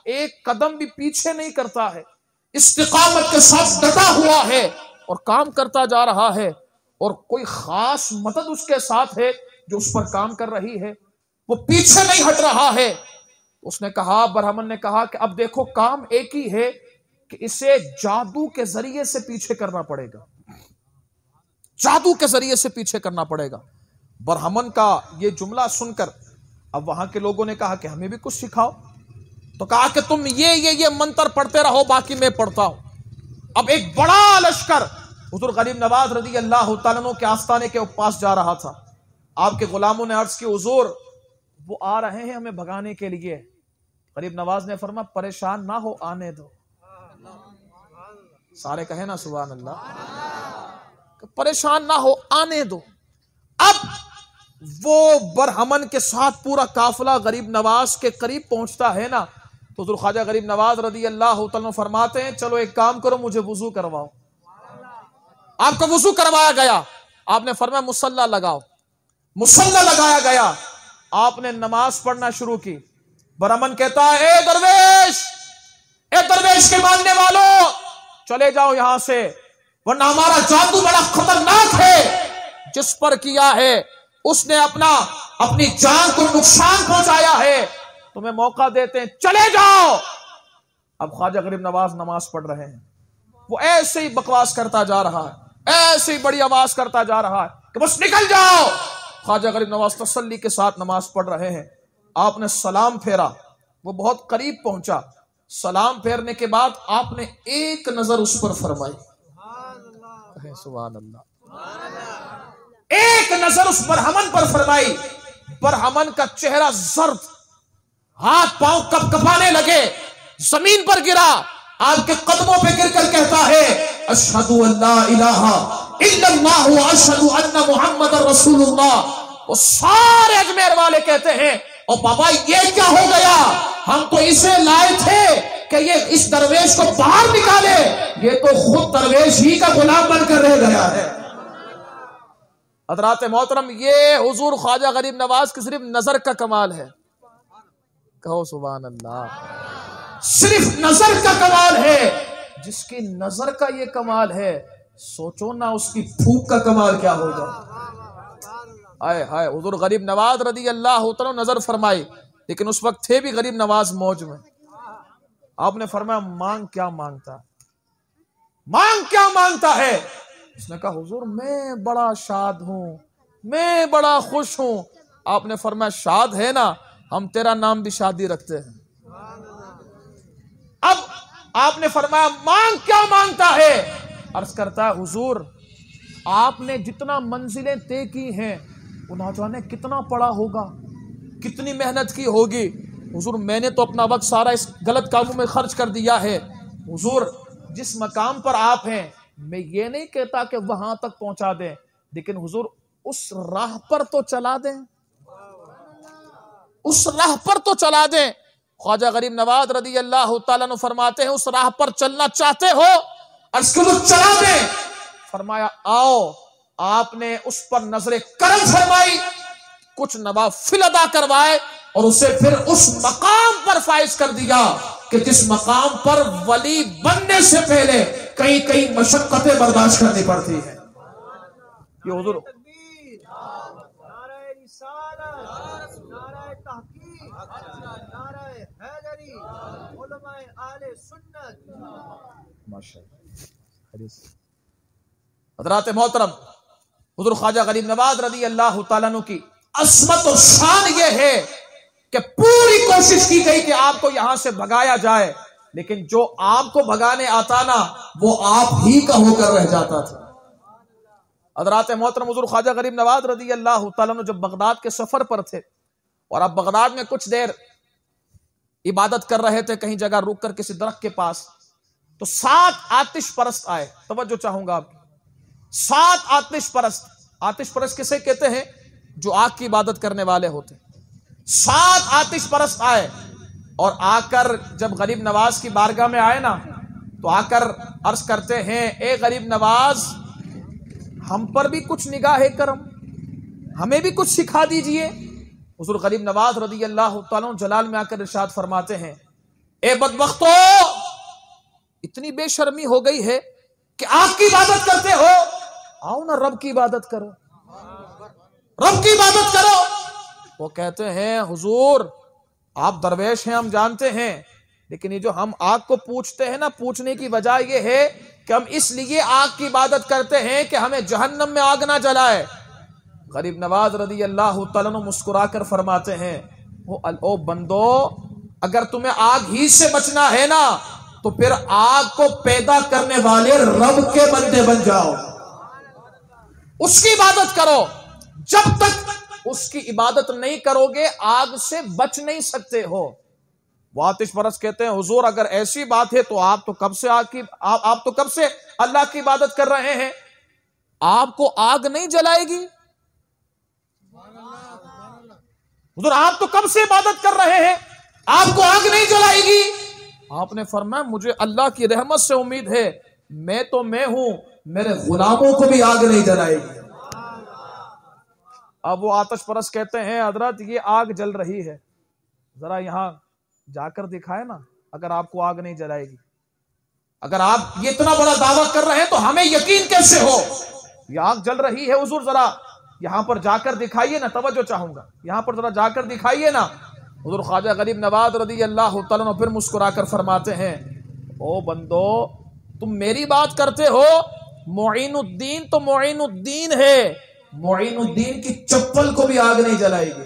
एक कदम भी पीछे नहीं करता है, इस्तिकामत के साथ डटा हुआ है और काम करता जा रहा है, और कोई खास मदद उसके साथ है जो उस पर काम कर रही है, वो पीछे नहीं हट रहा है। उसने कहा, बरहमन ने कहा कि अब देखो काम एक ही है कि इसे जादू के जरिए से पीछे करना पड़ेगा, जादू के जरिए से पीछे करना पड़ेगा। बरहमन का यह जुमला सुनकर अब वहां के लोगों ने कहा कि हमें भी कुछ सिखाओ। तो कहा कि तुम ये मंत्र पढ़ते रहो, बाकी मैं पढ़ता हूं। अब एक बड़ा लश्कर हुजूर गरीब नवाज रदी अल्लाह तआला अन्हु के आस्थाने के पास जा रहा था। आपके गुलामों ने अर्ज की, हुजूर वो आ रहे हैं हमें भगाने के लिए। गरीब नवाज ने फरमाया, परेशान ना हो, आने दो। सारे कहे ना सुभान अल्लाह, परेशान ना हो, आने दो। अब वो बरहमन के साथ पूरा काफिला गरीब नवाज के करीब पहुंचता है ना, तो हुजूर ख्वाजा गरीब नवाज रदी अल्लाह तआला फरमाते हैं, चलो एक काम करो, मुझे वुजू करवाओ। आपको वुजू करवाया गया। आपने फरमाया मुसल्ला लगाओ। मुसल्ला लगाया गया, आपने नमाज पढ़ना शुरू की। बरहमन कहता है, ए दरवेश के मानने वालों, चले जाओ यहां से, वरना हमारा जादू बड़ा खतरनाक है। जिस पर किया है उसने अपनी जान को नुकसान पहुंचाया है, तुम्हें मौका देते हैं, चले जाओ। अब ख्वाजा गरीब नवाज नमाज पढ़ रहे हैं, वो ऐसे ही बकवास करता जा रहा है, ऐसे ही बड़ी आवाज करता जा रहा है कि बस निकल जाओ। ख्वाजा गरीब नवाज तसल्ली के साथ नमाज पढ़ रहे हैं। आपने सलाम फेरा, वो बहुत करीब पहुंचा। सलाम फेरने के बाद आपने एक नजर उस पर फरमाई, सुभान अल्लाह, एक नजर उस बरहमन पर फरमाई। बरहमन का चेहरा जर्द, हाथ पांव कपकपाने लगे, जमीन पर गिरा, आपके कदमों पे गिरकर कहता है, अशहदु अल्ला इलाहा इल्लल्लाह व अशहदु अन्ना मुहम्मदर रसूलुल्लाह। वो सारे अजमेर वाले कहते हैं, और बाबा ये क्या हो गया, हम तो इसे लाए थे कि ये इस दरवेश को बाहर निकाले, ये तो खुद दरवेश ही का गुलाम बनकर रह गया है। हज़रात मोहतरम, ये हुजूर ख्वाजा गरीब नवाज की सिर्फ नजर का कमाल है। कहो सुभान अल्लाह, सिर्फ नजर का कमाल है। जिसकी नजर का ये कमाल है, सोचो ना उसकी फूंक का कमाल क्या होगा। आए हाय, हुजूर गरीब नवाज रदी अल्लाह तआला नजर फरमाई, लेकिन उस वक्त थे भी गरीब नवाज मौज में। आपने फरमाया, मांग क्या मांगता? मांग क्या मांगता है? उसने कहा हुजूर मैं बड़ा शाद हूं, मैं बड़ा खुश हूं। आपने फरमाया शाद है ना, हम तेरा नाम भी शादी रखते हैं। अब आपने फरमाया मांग क्या मांगता है? अर्ज करता है हुजूर आपने जितना मंजिलें तय की हैं वो ना जाने कितना पड़ा होगा, कितनी मेहनत की होगी। हुजूर मैंने तो अपना वक्त सारा इस गलत कामों में खर्च कर दिया है। हुजूर जिस मकाम पर आप हैं मैं ये नहीं कहता कि वहां तक पहुंचा दें, लेकिन हुजूर उस राह पर तो चला दें, उस राह पर तो चला दें। ख्वाजा गरीब नवाज रदी अल्लाह तआला अन्हु फरमाते हैं उस राह पर चलना चाहते हो, अर्ज करो चला दें। फरमाया आओ। आपने उस पर नजरे करम फरमाई, कुछ नवाफिल अदा करवाए और उसे फिर उस मकाम पर फाइज कर दिया कि जिस मकाम पर वली बनने से पहले कई कई मशक्कतें बर्दाश्त करनी पड़ती है। ये हुजूर हज़रात मोहतरम हुजूर ख्वाजा गरीब नवाज रदी अल्लाह तआला अन्हु की असमत और शान ये है कि पूरी कोशिश की गई कि आपको यहां से भगाया जाए, लेकिन जो आपको भगाने आता ना वो आप ही का होकर रह जाता था। हज़रात मोहतरम हुजूर ख्वाजा गरीब नवाज रदी अल्लाह तआला अन्हु जब बगदाद के सफर पर थे और अब बगदाद में कुछ देर इबादत कर रहे थे कहीं जगह रुक कर किसी दरख्त के पास, तो 7 आतिश परस्त आए। तवज्जो चाहूंगा आपकी, 7 आतिश परस्त। आतिश परस्त किसे कहते हैं? जो आग की इबादत करने वाले होते। 7 आतिश परस्त आए और आकर जब गरीब नवाज की बारगाह में आए ना तो आकर अर्ज करते हैं ए गरीब नवाज हम पर भी कुछ निगाह करम, हमें भी कुछ सिखा दीजिए। हुजूर गरीब नवाज रदी अल्लाह तआला जलाल में आकर इरशाद फरमाते हैं ए बदबख्तो इतनी बेशर्मी हो गई है कि आग की इबादत करते हो, आओ ना रब की इबादत करो, रब की इबादत करो। वो कहते हैं हुजूर आप दरवेश हैं हम जानते हैं, लेकिन ये जो हम आग को पूछते हैं ना, पूछने की वजह ये है कि हम इसलिए आग की इबादत करते हैं कि हमें जहन्नम में आग ना जलाए। गरीब नवाज रदी अल्लाह तआला अन्हु मुस्कुराकर फरमाते हैं ओ बंदो अगर तुम्हें आग ही से बचना है ना तो फिर आग को पैदा करने वाले रब के बंदे बन जाओ, उसकी इबादत करो। जब तक उसकी इबादत नहीं करोगे आग से बच नहीं सकते हो। वो आतिश परस्त कहते हैं हुजूर अगर ऐसी बात है तो आप तो कब से आप तो कब से अल्लाह की इबादत कर रहे हैं, आपको आग नहीं जलाएगी? हुजूर आप तो कब से इबादत कर रहे हैं, आपको आग नहीं जलाएगी? आपने फरमाया मुझे अल्लाह की रहमत से उम्मीद है, मैं तो मैं हूं, मेरे गुलामों को भी आग नहीं जलाएगी। अब वो आतिश परस्त कहते हैं हजरत ये आग जल रही है, जरा यहां जाकर दिखाए ना अगर आपको आग नहीं जलाएगी। अगर आप ये इतना बड़ा दावा कर रहे हैं तो हमें यकीन कैसे हो ये आग जल रही है? हुजूर जरा यहां पर जाकर दिखाइए ना, तवज्जो चाहूंगा, यहां पर जरा जाकर दिखाइए ना। हुजूर ख्वाजा गरीब नवाज रदी अल्लाह तआला अन्हु फिर मुस्कुराकर फरमाते हैं ओ बंदो तुम मेरी बात करते हो, मोइनुद्दीन तो मोइनुद्दीन है, मोइनुद्दीन की चप्पल को भी आग नहीं जलाएगी।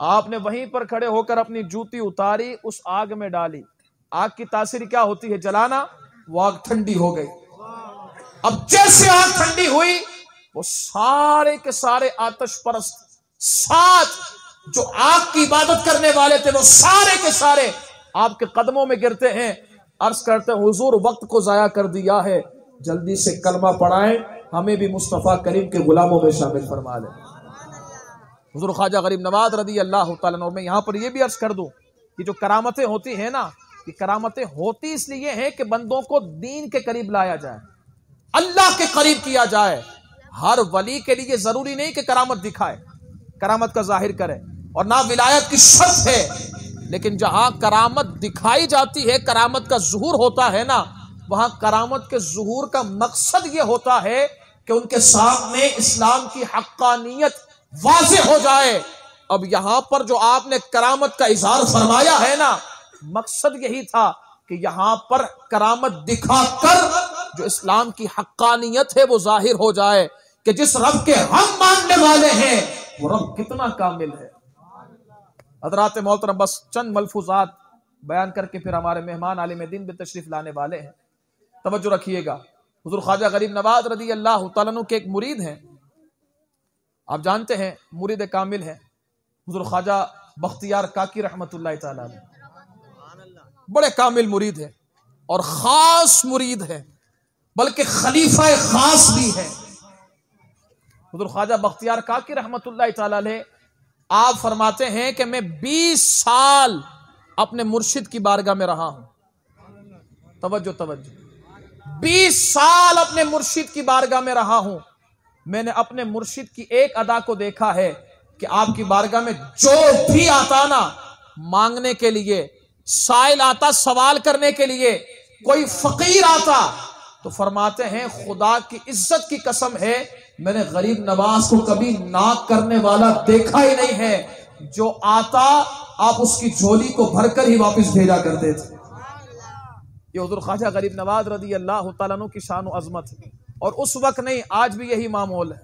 आपने वहीं पर खड़े होकर अपनी जूती उतारी, उस आग में डाली। आग की तासीर क्या होती है? जलाना। वो आग ठंडी हो गई। अब जैसे आग ठंडी हुई वो सारे के सारे आतिश परस्त 7 जो आग की इबादत करने वाले थे वो सारे के सारे आपके कदमों में गिरते हैं, अर्ज करते हैं हुजूर वक्त को जाया कर दिया है, जल्दी से कलमा पढ़ाएं, हमें भी मुस्तफा करीम के गुलामों में शामिल फरमा लें। हुजूर ख्वाजा गरीब नवाज रदी अल्लाह तआला अन्हु, मैं यहां पर यह भी अर्ज कर दूं कि जो करामतें होती हैं ना, ये करामतें होती इसलिए हैं कि बंदों को दीन के करीब लाया जाए, अल्लाह के करीब किया जाए। हर वली के लिए जरूरी नहीं कि करामत दिखाए, करामत का जाहिर करे, और ना विलायत की शर्त है, लेकिन जहां करामत दिखाई जाती है, करामत का ज़ुहूर होता है ना, वहां करामत के ज़ुहूर का मकसद यह होता है कि उनके सामने इस्लाम की हक्कानियत वाज़े हो जाए। अब यहां पर जो आपने करामत का इजहार फरमाया है ना, मकसद यही था कि यहां पर करामत दिखाकर जो इस्लाम की हक्कानियत है वो जाहिर हो जाए कि जिस रब के हम मानने वाले हैं वो रब कितना कामिल है। हज़रात मोहतरम, बस चंद मलफूजात बयान करके फिर हमारे मेहमान आलिम दीन भी तशरीफ लाने वाले हैं। तवज्जो रखिएगा। हुज़ूर ख्वाजा गरीब नवाज रज़ी अल्लाह तआला अन्हु के एक मुरीद हैं, आप जानते हैं मुरीद कामिल हैं हुज़ूर ख्वाजा बख्तियार काकी रहमतुल्लाह तआला अलैह, बड़े कामिल मुरीद हैं और खास मुरीद हैं, बल्कि खलीफा खास भी है। हुज़ूर ख्वाजा बख्तियार काकी रहमतुल्लाह तआला अलैह आप फरमाते हैं कि मैं 20 साल अपने मुर्शिद की बारगाह में रहा हूं। तवज्जो तवज्जो, 20 साल अपने मुर्शिद की बारगाह में रहा हूं। मैंने अपने मुर्शिद की एक अदा को देखा है कि आपकी बारगाह में जो भी आता ना मांगने के लिए, साइल आता सवाल करने के लिए, कोई फकीर आता तो फरमाते हैं खुदा की इज्जत की कसम है मैंने गरीब नवाज को कभी नाक करने वाला देखा ही नहीं है। जो आता आप उसकी झोली को भरकर ही वापस भेजा करते थे। ये हुज़ूर ख्वाजा गरीब नवाज रज़ी अल्लाह तआला अन्हु की शान व अज़मत है। और उस वक्त नहीं, आज भी यही मामूल है।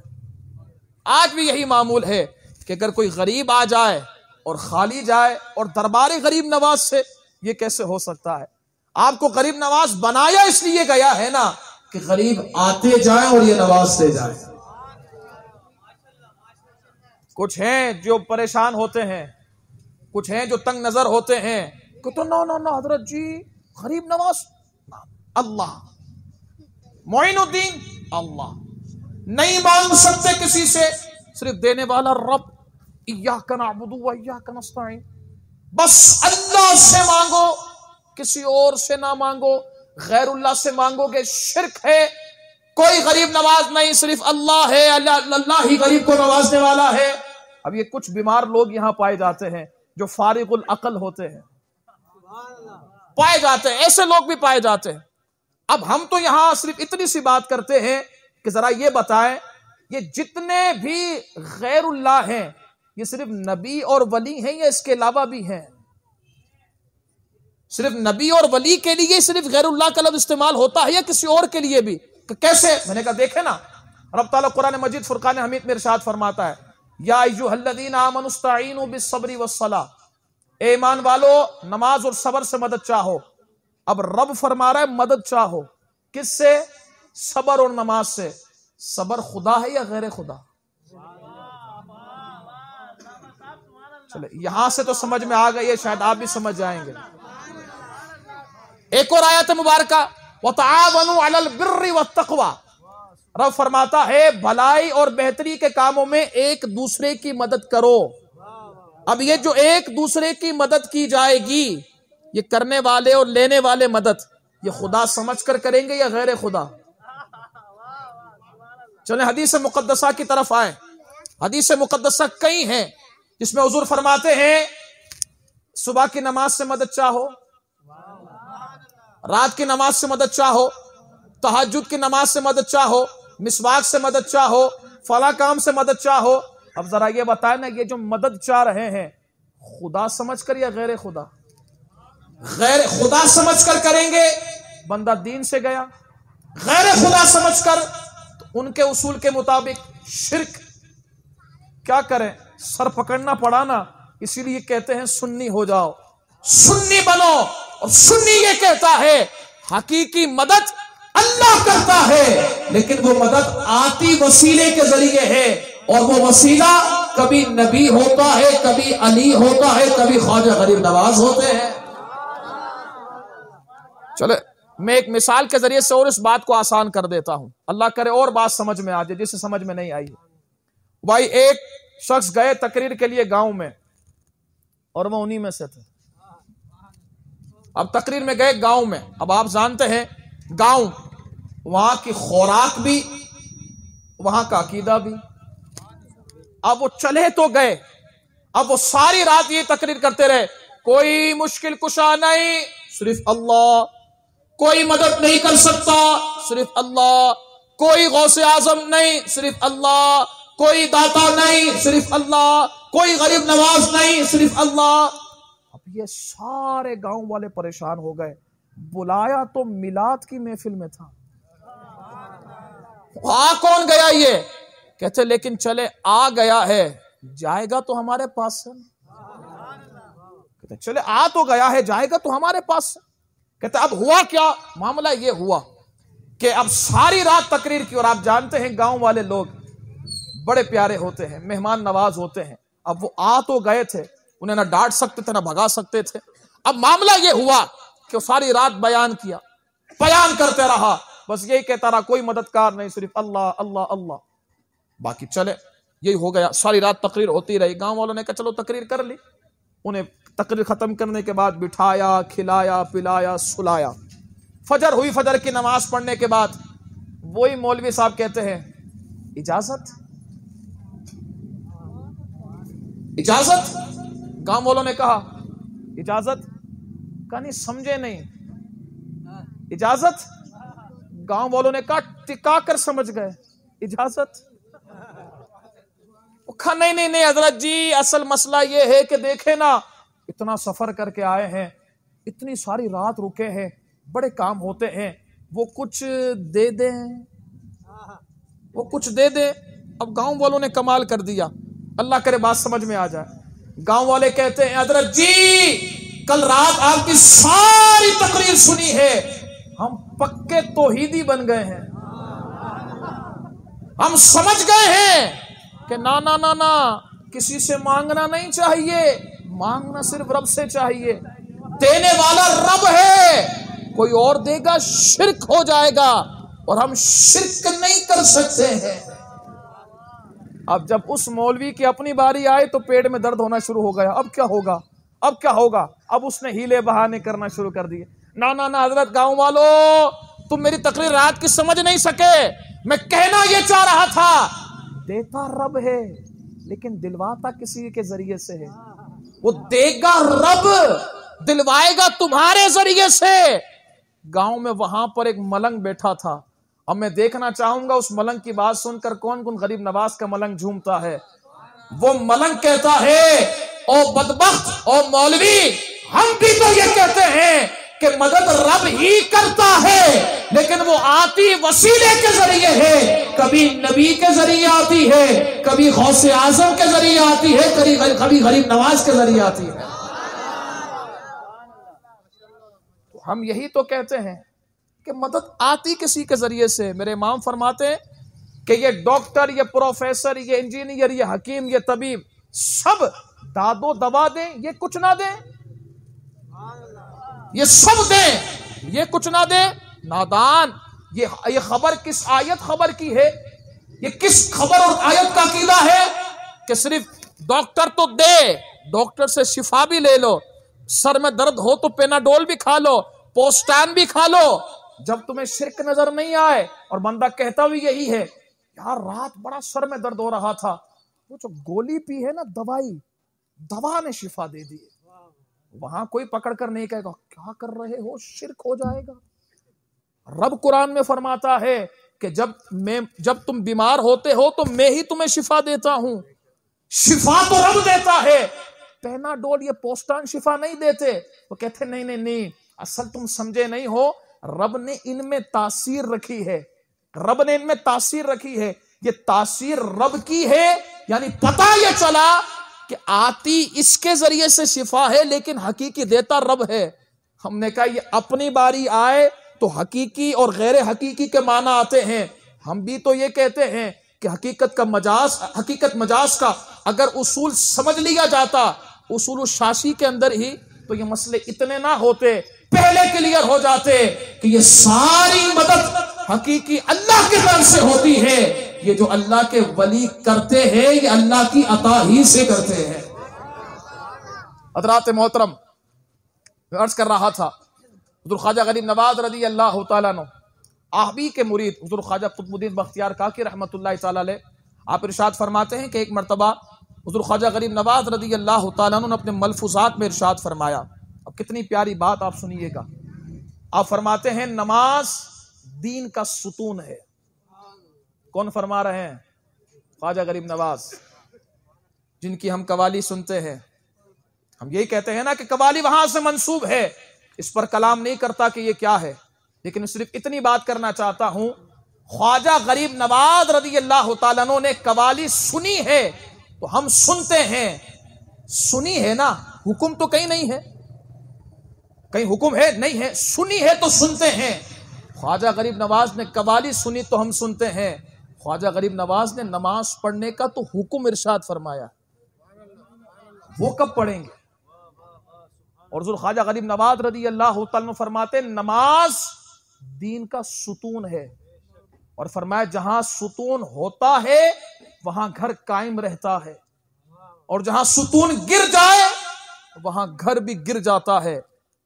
आज भी यही मामूल है कि अगर कोई गरीब आ जाए और खाली जाए और दरबार गरीब नवाज से, ये कैसे हो सकता है? आपको गरीब नवाज बनाया इसलिए गया है ना कि गरीब आते जाए और ये नवाजते जाए। कुछ हैं जो परेशान होते हैं, कुछ हैं जो तंग नजर होते हैं कि तो नो नो नो हजरत जी गरीब नवाज अल्लाह, मोइनुद्दीन अल्लाह, नहीं मांग सकते किसी से, सिर्फ देने वाला रब, इय्याका नअबुदु व इय्याका नस्तईन, बस अल्लाह से मांगो, किसी और से ना मांगो। गैरुल्लाह से मांगोगे शिरक है। कोई गरीब नवाज नहीं, सिर्फ अल्लाह है, अल्लाह ही गरीब को नवाजने वाला है। अब ये कुछ बीमार लोग यहां पाए जाते हैं जो फारिगुल अकल होते हैं, पाए जाते हैं, ऐसे लोग भी पाए जाते हैं। अब हम तो यहां सिर्फ इतनी सी बात करते हैं कि जरा ये बताएं, ये जितने भी गैरुल्लाह हैं ये सिर्फ नबी और वली हैं या इसके अलावा भी हैं? सिर्फ नबी और वली के लिए सिर्फ गैरुल्लाह का लफ्ज़ इस्तेमाल होता है या किसी और के लिए भी? कैसे? मैंने कहा देखे ना, रब ताला कुरान मजीद फुरकान हमीद में इरशाद फरमाता है, या अय्युहल्लज़ीना आमनु इस्तईनु बिस्सब्रि वस्सलाह, ए ईमान वालो नमाज और सब्र से मदद चाहो। अब रब फरमा रहा है मदद चाहो, किससे? सब्र और नमाज से। सब्र खुदा है या गैर खुदा? चले यहां से तो समझ में आ गई है, शायद आप भी समझ जाएंगे। एक और आयत मुबारका, वतआवनु अलल बिर्रि वत्तक़वा, रब फरमाता है भलाई और बेहतरी के कामों में एक दूसरे की मदद करो। अब ये जो एक दूसरे की मदद की जाएगी, ये करने वाले और लेने वाले मदद, ये खुदा समझकर करेंगे या गैर खुदा? चले हदीस मुकद्दसा की तरफ आए। हदीस मुकद्दसा कई हैं जिसमें हुजूर फरमाते हैं सुबह की नमाज से मदद चाहो, रात की नमाज से मदद चाहो, तहज्जुद की नमाज से मदद चाहो, मिसवाक से मदद चाहो, फला काम से मदद चाहो। अब जरा ये बताए ना, ये जो मदद चाह रहे हैं खुदा समझकर या गैर खुदा? गैर खुदा समझकर करेंगे, बंदा दीन से गया। गैर खुदा समझकर तो उनके उसूल के मुताबिक शिर्क। क्या करें, सर पकड़ना पड़ा ना, इसीलिए कहते हैं सुन्नी हो जाओ, सुन्नी बनो। और सुन्नी ये कहता है हकीकी मदद अल्लाह करता है, लेकिन वो मदद आती वसीले के जरिए है, और वो वसीला कभी नबी होता है, कभी अली होता है, कभी ख्वाजा गरीब नवाज होते हैं। चले मैं एक मिसाल के जरिए से और इस बात को आसान कर देता हूं, अल्लाह करे और बात समझ में आ जाए जिसे समझ में नहीं आई। भाई एक शख्स गए तकरीर के लिए गांव में, और वो उन्हीं में से थे। अब तकरीर में गए गांव में, अब आप जानते हैं गांव, वहां की खुराक भी, वहां का अकीदा भी। अब वो चले तो गए, अब वो सारी रात ये तकरीर करते रहे, कोई मुश्किल कुशा नहीं, सिर्फ अल्लाह, कोई मदद नहीं कर सकता, सिर्फ अल्लाह, कोई गौसे आजम नहीं, सिर्फ अल्लाह, कोई दाता नहीं, सिर्फ अल्लाह, कोई गरीब नवाज नहीं, सिर्फ अल्लाह। अब ये सारे गांव वाले परेशान हो गए, बुलाया तो मिलाद की महफिल में था। आ कौन गया ये? कहते लेकिन चले आ गया है, जाएगा तो हमारे पास से। कहते चले आ तो गया है, जाएगा तो हमारे पास से। कहते अब हुआ क्या? मामला ये हुआ कि अब सारी रात तकरीर की, और आप जानते हैं गांव वाले लोग बड़े प्यारे होते हैं, मेहमान नवाज होते हैं। अब वो आ तो गए थे, उन्हें ना डांट सकते थे ना भगा सकते थे। अब मामला ये हुआ कि सारी रात बयान किया, बयान करते रहा, बस यही कहता रहा, कोई मददगार नहीं, सिर्फ अल्लाह अल्लाह अल्लाह। बाकी चले, यही हो गया, सारी रात तकरीर होती रही। गांव वालों ने कहा चलो तकरीर कर ली। उन्हें तकरीर खत्म करने के बाद बिठाया, खिलाया, पिलाया, सुलाया। फजर हुई, फजर की नमाज पढ़ने के बाद वही मौलवी साहब कहते हैं इजाजत इजाजत। गांव वालों ने कहा इजाजत, कहा नहीं समझे नहीं। इजाजत, गांव वालों ने कहा टिका कर समझ गए। इजाजत, कहा नहीं नहीं नहीं हजरत जी, असल मसला ये है कि देखे ना, इतना सफर करके आए हैं, इतनी सारी रात रुके हैं, बड़े काम होते हैं, वो कुछ दे दें, वो कुछ दे दे। अब गांव वालों ने कमाल कर दिया, अल्लाह करे बात समझ में आ जाए। गांव वाले कहते हैं हजरत जी, कल रात आपकी सारी तकरीर सुनी है, हम पक्के तौहीदी बन गए हैं। हम समझ गए हैं कि ना ना ना ना, किसी से मांगना नहीं चाहिए, मांगना सिर्फ रब से चाहिए। देने वाला रब है, कोई और देगा शिर्क हो जाएगा, और हम शिर्क नहीं कर सकते हैं। अब जब उस मौलवी की अपनी बारी आई तो पेट में दर्द होना शुरू हो गया। अब क्या होगा, अब क्या होगा? अब उसने हीले बहाने करना शुरू कर दिए। ना ना ना हजरत, गांव वालों, तुम मेरी तकरीर रात की समझ नहीं सके। मैं कहना यह चाह रहा था, देता रब है लेकिन दिलवाता किसी के जरिए से है। वो देगा रब, दिलवाएगा तुम्हारे जरिए से। गांव में वहां पर एक मलंग बैठा था। अब मैं देखना चाहूंगा उस मलंग की बात सुनकर कौन कौन गरीब नवाज का मलंग झूमता है। वो मलंग कहता है, ओ बदबख्त, ओ मौलवी, हम भी तो ये कहते हैं कि मदद रब ही करता है, लेकिन वो आती वसीले के जरिए है। कभी नबी के जरिए आती है, कभी गौसे आजम के जरिए आती है, कभी गरीब नवाज के जरिए आती है। तो हम यही तो कहते हैं कि मदद आती किसी के जरिए से। मेरे इमाम फरमाते हैं कि ये डॉक्टर, ये प्रोफेसर, ये इंजीनियर, ये हकीम, ये तबीब, सब दादो दवा दें, ये कुछ ना दें, ये सब दें, ये कुछ ना दें। नादान, ये खबर किस आयत खबर की है? ये किस खबर और आयत का अकीदा है कि सिर्फ डॉक्टर तो दे, डॉक्टर से शिफा भी ले लो, सर में दर्द हो तो पेनाडोल भी खा लो, पोस्टान भी खा लो, जब तुम्हें शिर्क नजर नहीं आए। और बंदा कहता भी यही है, यार रात बड़ा सर में दर्द हो रहा था, वो जो गोली पी है ना, दवाई, दवा ने शिफा दे दी। वहां कोई पकड़ कर नहीं कहेगा क्या कर रहे हो, शिर्क हो जाएगा। रब कुरान में फरमाता है कि जब तुम बीमार होते हो तो मैं ही तुम्हें शिफा देता हूं। शिफा तो रब देता है, पेनाडोल, ये पोस्टान शिफा नहीं देते। वो कहते नहीं नहीं नहीं, असल तुम समझे नहीं हो, रब ने इनमें तासीर रखी है, रब ने इनमें तासीर रखी है, ये तासीर रब की है। यानी पता ये चला कि आती इसके जरिए से शिफा है, लेकिन हकीकी देता रब है। हमने कहा ये अपनी बारी आए तो हकीकी और गैर हकीकी के माना आते हैं। हम भी तो ये कहते हैं कि हकीकत मजाज का अगर उसूल समझ लिया जाता, उसूल शाशी के अंदर ही, तो ये मसले इतने ना होते, पहले क्लियर हो जाते कि ये सारी मदद हकीकी अल्लाह की तरफ से होती है। ये जो अल्लाह के वली करते हैं, ये अल्लाह की अता ही से करते हैं। हज़रात मोहतरम, मैं अर्ज कर रहा था, हुज़ूर ख्वाजा गरीब नवाज रज़ी अल्लाह तआला अन्हु, आहबी के मुरीद हुज़ूर ख्वाजा कुतुबुद्दीन बख्तियार काकी रहमतुल्लाह तआला अलैह, आप इरशाद फरमाते हैं कि एक मरतबा हुज़ूर ख्वाजा गरीब नवाज रज़ी अल्लाह तआला अन्हु ने अपने मलफूजात में इरशाद फरमाया। अब कितनी प्यारी बात आप सुनिएगा। आप फरमाते हैं नमाज दीन का सुतून है। कौन फरमा रहे हैं? ख्वाजा गरीब नवाज, जिनकी हम कवाली सुनते हैं। हम यही कहते हैं ना कि कवाली वहां से मंसूब है इस पर कलाम नहीं करता कि ये क्या है, लेकिन सिर्फ इतनी बात करना चाहता हूं, ख्वाजा गरीब नवाज रज़ी अल्लाह तआला अन्हु ने कवाली सुनी है तो हम सुनते हैं, सुनी है ना, हुक्म तो कहीं नहीं है, कहीं हुक्म है नहीं है, सुनी है तो सुनते हैं। ख्वाजा गरीब नवाज ने कवाली सुनी तो हम सुनते हैं। ख्वाजा गरीब नवाज ने नमाज पढ़ने का तो हुक्म इरशाद फरमाया, वो कब पढ़ेंगे? और हुज़ूर ख्वाजा गरीब नवाज रज़ी अल्लाह तआला अन्हु फरमाते नमाज दीन का सुतून है, और फरमाया जहां सुतून होता है वहां घर कायम रहता है, और जहां सुतून गिर जाए वहां घर भी गिर जाता है।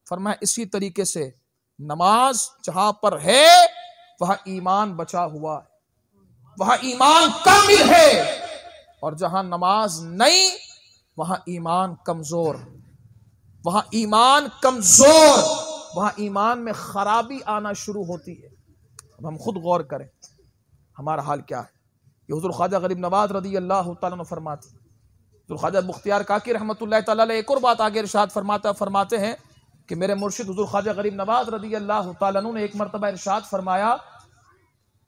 फरमाया इसी तरीके से नमाज जहां पर है वहां ईमान बचा हुआ है, वहां ईमान कामिल है, और जहां नमाज नहीं वहां ईमान कमजोर, वहां ईमान कमजोर, वहां ईमान में खराबी आना शुरू होती है। अब हम खुद गौर करें हमारा हाल क्या है। ये हुज़ूर ख्वाजा गरीब नवाज रज़ी अल्लाह तआला अन्हु फरमाते, हुज़ूर ख्वाजा मुख्तियार काकी रहमतुल्लाह तआला अलैह एक और बात आगे इरशाद फरमाते हैं कि मेरे मुर्शिद हुज़ूर ख्वाजा गरीब नवाज रज़ी अल्लाह तआला अन्हु ने एक मरतबा इरशाद फरमाया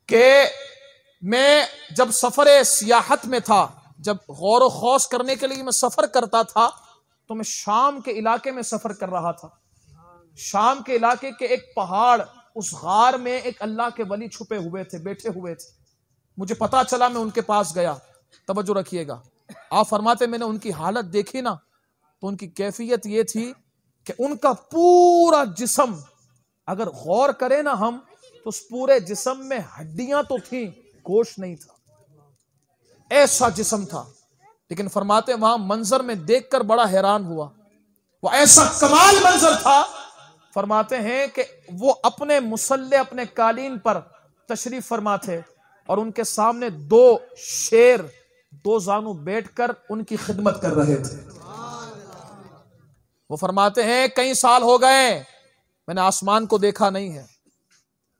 कि मैं जब सफर सियाहत में था, जब गौर व खौस करने के लिए मैं सफर करता था, तो मैं शाम के इलाके में सफर कर रहा था। शाम के इलाके के एक पहाड़, उस गार में एक अल्लाह के वली छुपे हुए थे, बैठे हुए थे। मुझे पता चला, मैं उनके पास गया। तवज्जो रखिएगा, आप फरमाते मैंने उनकी हालत देखी ना, तो उनकी कैफियत ये थी कि उनका पूरा जिस्म, अगर गौर करें ना हम, तो उस पूरे जिस्म में हड्डियां तो थी, गोश्त नहीं था, ऐसा जिस्म था। लेकिन फरमाते वहां मंजर में देखकर बड़ा हैरान हुआ, वो ऐसा कमाल मंजर था। फरमाते हैं कि वो अपने मुसल्ले, अपने कालीन पर तशरीफ फरमा थे, और उनके सामने दो शेर दो जानू बैठकर उनकी खिदमत कर रहे थे। वो फरमाते हैं कई साल हो गए मैंने आसमान को देखा नहीं है,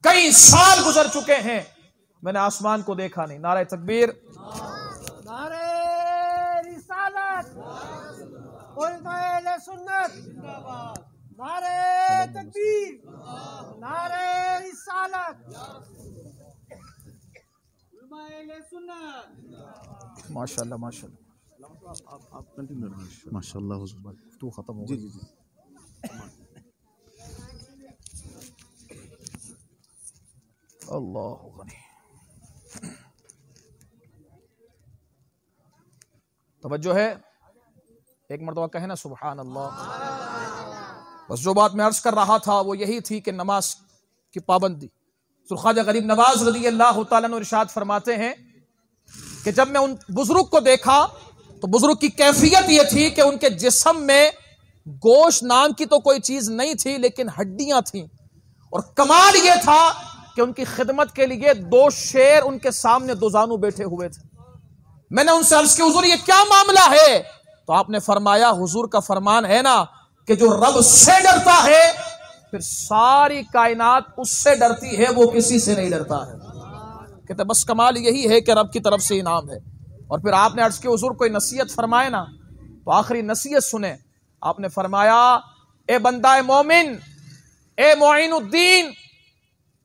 कई साल गुजर चुके हैं मैंने आसमान को देखा नहीं। नारे तकबीर, नारे रिसालत, उलमाए सुन्नत, नारे तकबीर, नारे रिसालत, उलमाए सुन्नत। माशाल्लाह माशाल्लाह, आप कंटिन्यू रहिए। माशाल्लाह हुजूर, तू खत्म हो जी गई। जी जी। अल्लाह गनी। तवज्जो है, एक मरतबा कहे ना सुभान अल्लाह। बस जो बात मैं अर्ज कर रहा था वो यही थी कि नमाज की पाबंदी। ख्वाजा गरीब नवाज रज़ी अल्लाह तआला अन्हु इरशाद फरमाते हैं कि जब मैं उन बुजुर्ग को देखा तो बुजुर्ग की कैफियत ये थी कि उनके जिस्म में गोश्त नाम की तो कोई चीज नहीं थी, लेकिन हड्डियां थीं, और कमाल ये था कि उनकी खिदमत के लिए दो शेर उनके सामने दो जानू बैठे हुए थे। मैंने उनसे अर्ज किया हुजूर ये क्या मामला है? तो आपने फरमाया हुजूर का फरमान है ना कि जो रब से डरता है फिर सारी कायनात उससे डरती है, वो किसी से नहीं डरता है। कहते बस कमाल यही है कि रब की तरफ से इनाम है। और फिर आपने अर्ज किया हुजूर कोई नसीहत फरमाए ना, तो आखिरी नसीहत सुने। आपने फरमाया ए बंदा मोमिन, ए मोइनुद्दीन,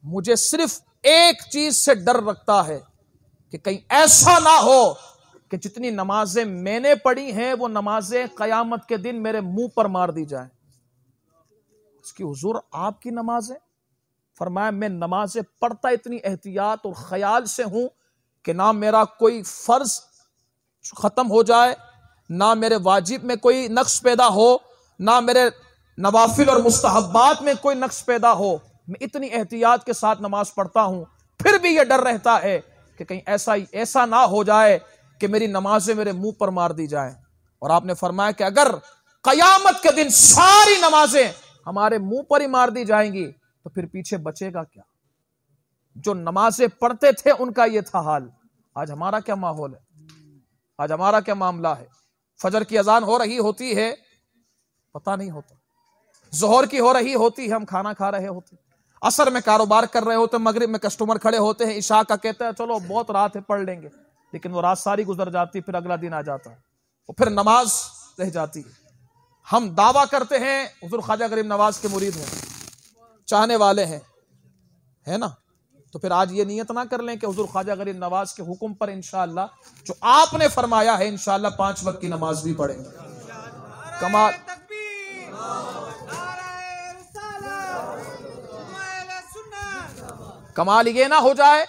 मुझे सिर्फ एक चीज से डर लगता है कि कहीं ऐसा ना हो कि जितनी नमाजें मैंने पढ़ी हैं वो नमाजें कयामत के दिन मेरे मुंह पर मार दी जाए। उसकी हुजूर आपकी नमाजें? फरमाया मैं नमाजें पढ़ता इतनी एहतियात और ख्याल से हूं कि ना मेरा कोई फर्ज खत्म हो जाए, ना मेरे वाजिब में कोई नक्स पैदा हो, ना मेरे नवाफिल और मुस्तहब्बात में कोई नक्स पैदा हो। मैं इतनी एहतियात के साथ नमाज पढ़ता हूं, फिर भी यह डर रहता है कि कहीं ऐसा ना हो जाए कि मेरी नमाजें मेरे मुंह पर मार दी जाए। और आपने फरमाया कि अगर कयामत के दिन सारी नमाजें हमारे मुंह पर ही मार दी जाएंगी तो फिर पीछे बचेगा क्या? जो नमाजें पढ़ते थे उनका यह था हाल। आज हमारा क्या माहौल है? आज हमारा क्या मामला है? फजर की अजान हो रही होती है, पता नहीं होता, जोहर की हो रही होती है, हम खाना खा रहे होते, असर में कारोबार कर रहे होते, मगरिब में कस्टमर खड़े होते हैं, इशा का कहते हैं चलो बहुत रात है पढ़ लेंगे, लेकिन वो रात सारी गुजर जाती, फिर अगला दिन आ जाता है और फिर नमाज रह जाती है। हम दावा करते हैं हुजूर ख्वाजा गरीब नवाज के मुरीद हैं, चाहने वाले हैं, है ना, तो फिर आज ये नियत ना कर लें कि हुजूर ख्वाजा गरीब नवाज के हुक्म पर इंशाअल्लाह जो आपने फरमाया है इंशाअल्लाह 5 वक्त की नमाज भी पढ़ेंगे। कमाल तकबीर, नारे रिसालत, अहले सुन्नत। कमाल ये ना हो जाए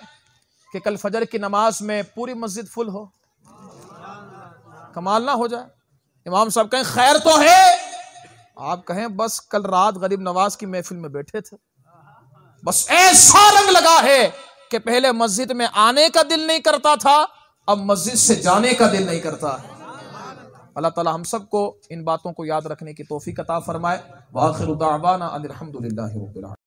कि कल फजर की नमाज में पूरी मस्जिद फुल हो, कमाल ना हो जाए। इमाम साहब कहें खैर तो है, आप कहें बस कल रात गरीब नवाज की महफिल में बैठे थे, बस ऐसा रंग लगा है कि पहले मस्जिद में आने का दिल नहीं करता था, अब मस्जिद से जाने का दिल नहीं करता। अल्लाह ताला हम सबको इन बातों को याद रखने की तौफीक अता फरमाए। व आखिरु दावाना अनिल हम्दुलिल्लाहि रब्बिल आलमीन।